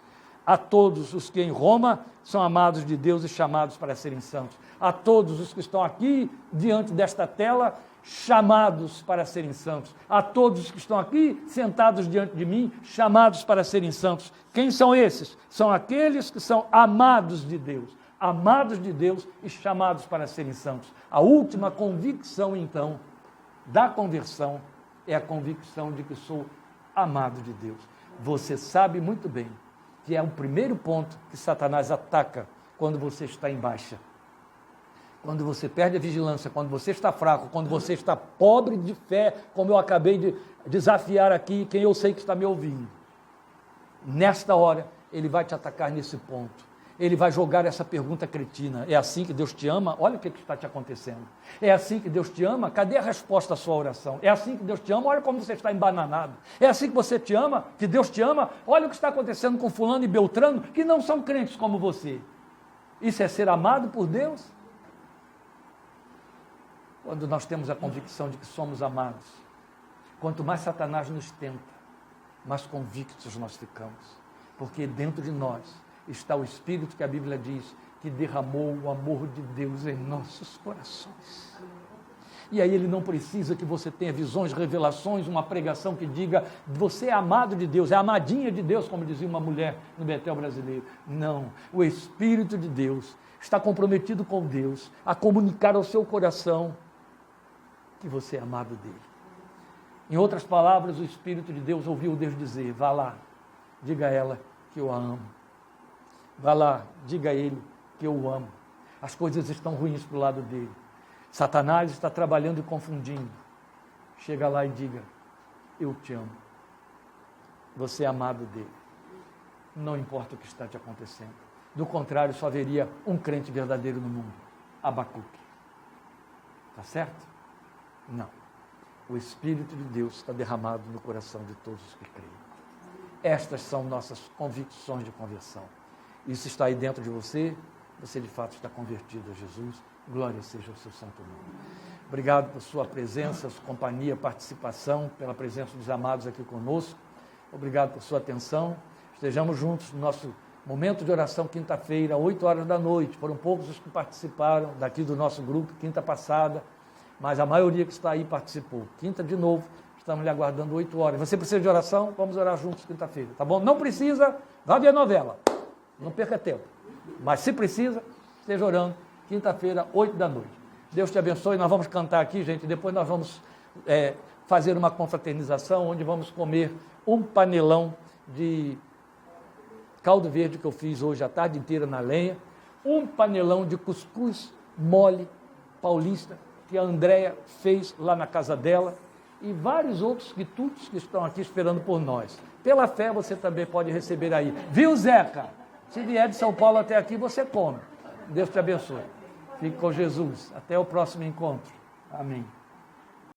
A todos os que em Roma são amados de Deus e chamados para serem santos. A todos os que estão aqui, diante desta tela, chamados para serem santos. A todos os que estão aqui, sentados diante de mim, chamados para serem santos. Quem são esses? São aqueles que são amados de Deus e chamados para serem santos. A última convicção, então, da conversão é a convicção de que sou amado de Deus. Você sabe muito bem que é o primeiro ponto que Satanás ataca quando você está em baixa. Quando você perde a vigilância, quando você está fraco, quando você está pobre de fé, como eu acabei de desafiar aqui, quem eu sei que está me ouvindo. Nesta hora, ele vai te atacar nesse ponto. Ele vai jogar essa pergunta cretina. É assim que Deus te ama? Olha o que está te acontecendo. É assim que Deus te ama? Cadê a resposta à sua oração? É assim que Deus te ama? Olha como você está embananado. É assim que você te ama? Que Deus te ama? Olha o que está acontecendo com fulano e beltrano, que não são crentes como você. Isso é ser amado por Deus? Quando nós temos a convicção de que somos amados, quanto mais Satanás nos tenta, mais convictos nós ficamos. Porque dentro de nós está o Espírito que a Bíblia diz que derramou o amor de Deus em nossos corações. E aí ele não precisa que você tenha visões, revelações, uma pregação que diga você é amado de Deus, é amadinha de Deus, como dizia uma mulher no Betel brasileiro. Não, o Espírito de Deus está comprometido com Deus a comunicar ao seu coração que você é amado dele. Em outras palavras, o Espírito de Deus ouviu Deus dizer, vá lá, diga a ela que eu a amo. Vá lá, diga a ele que eu o amo. As coisas estão ruins para o lado dele. Satanás está trabalhando e confundindo. Chega lá e diga, eu te amo. Você é amado dele. Não importa o que está te acontecendo. Do contrário, só haveria um crente verdadeiro no mundo. Abacuque. Está certo? Não. O Espírito de Deus está derramado no coração de todos os que creem. Estas são nossas convicções de conversão. Isso está aí dentro de você, você de fato está convertido a Jesus, glória seja o seu santo nome. Obrigado por sua presença, sua companhia, participação, pela presença dos amados aqui conosco, obrigado por sua atenção, estejamos juntos no nosso momento de oração quinta-feira, 8 horas da noite, foram poucos os que participaram daqui do nosso grupo, quinta passada, mas a maioria que está aí participou, quinta de novo, estamos lhe aguardando 8 horas, você precisa de oração? Vamos orar juntos quinta-feira, tá bom? Não precisa, vá ver a novela. Não perca tempo. Mas se precisa, esteja orando. Quinta-feira, 8 da noite. Deus te abençoe. Nós vamos cantar aqui, gente. Depois nós vamos fazer uma confraternização, onde vamos comer um panelão de caldo verde que eu fiz hoje a tarde inteira na lenha, um panelão de cuscuz mole paulista que a Andréia fez lá na casa dela e vários outros quitutes que estão aqui esperando por nós. Pela fé você também pode receber aí. Viu, Zeca? Se vier de São Paulo até aqui, você come. Deus te abençoe. Fique com Jesus. Até o próximo encontro. Amém.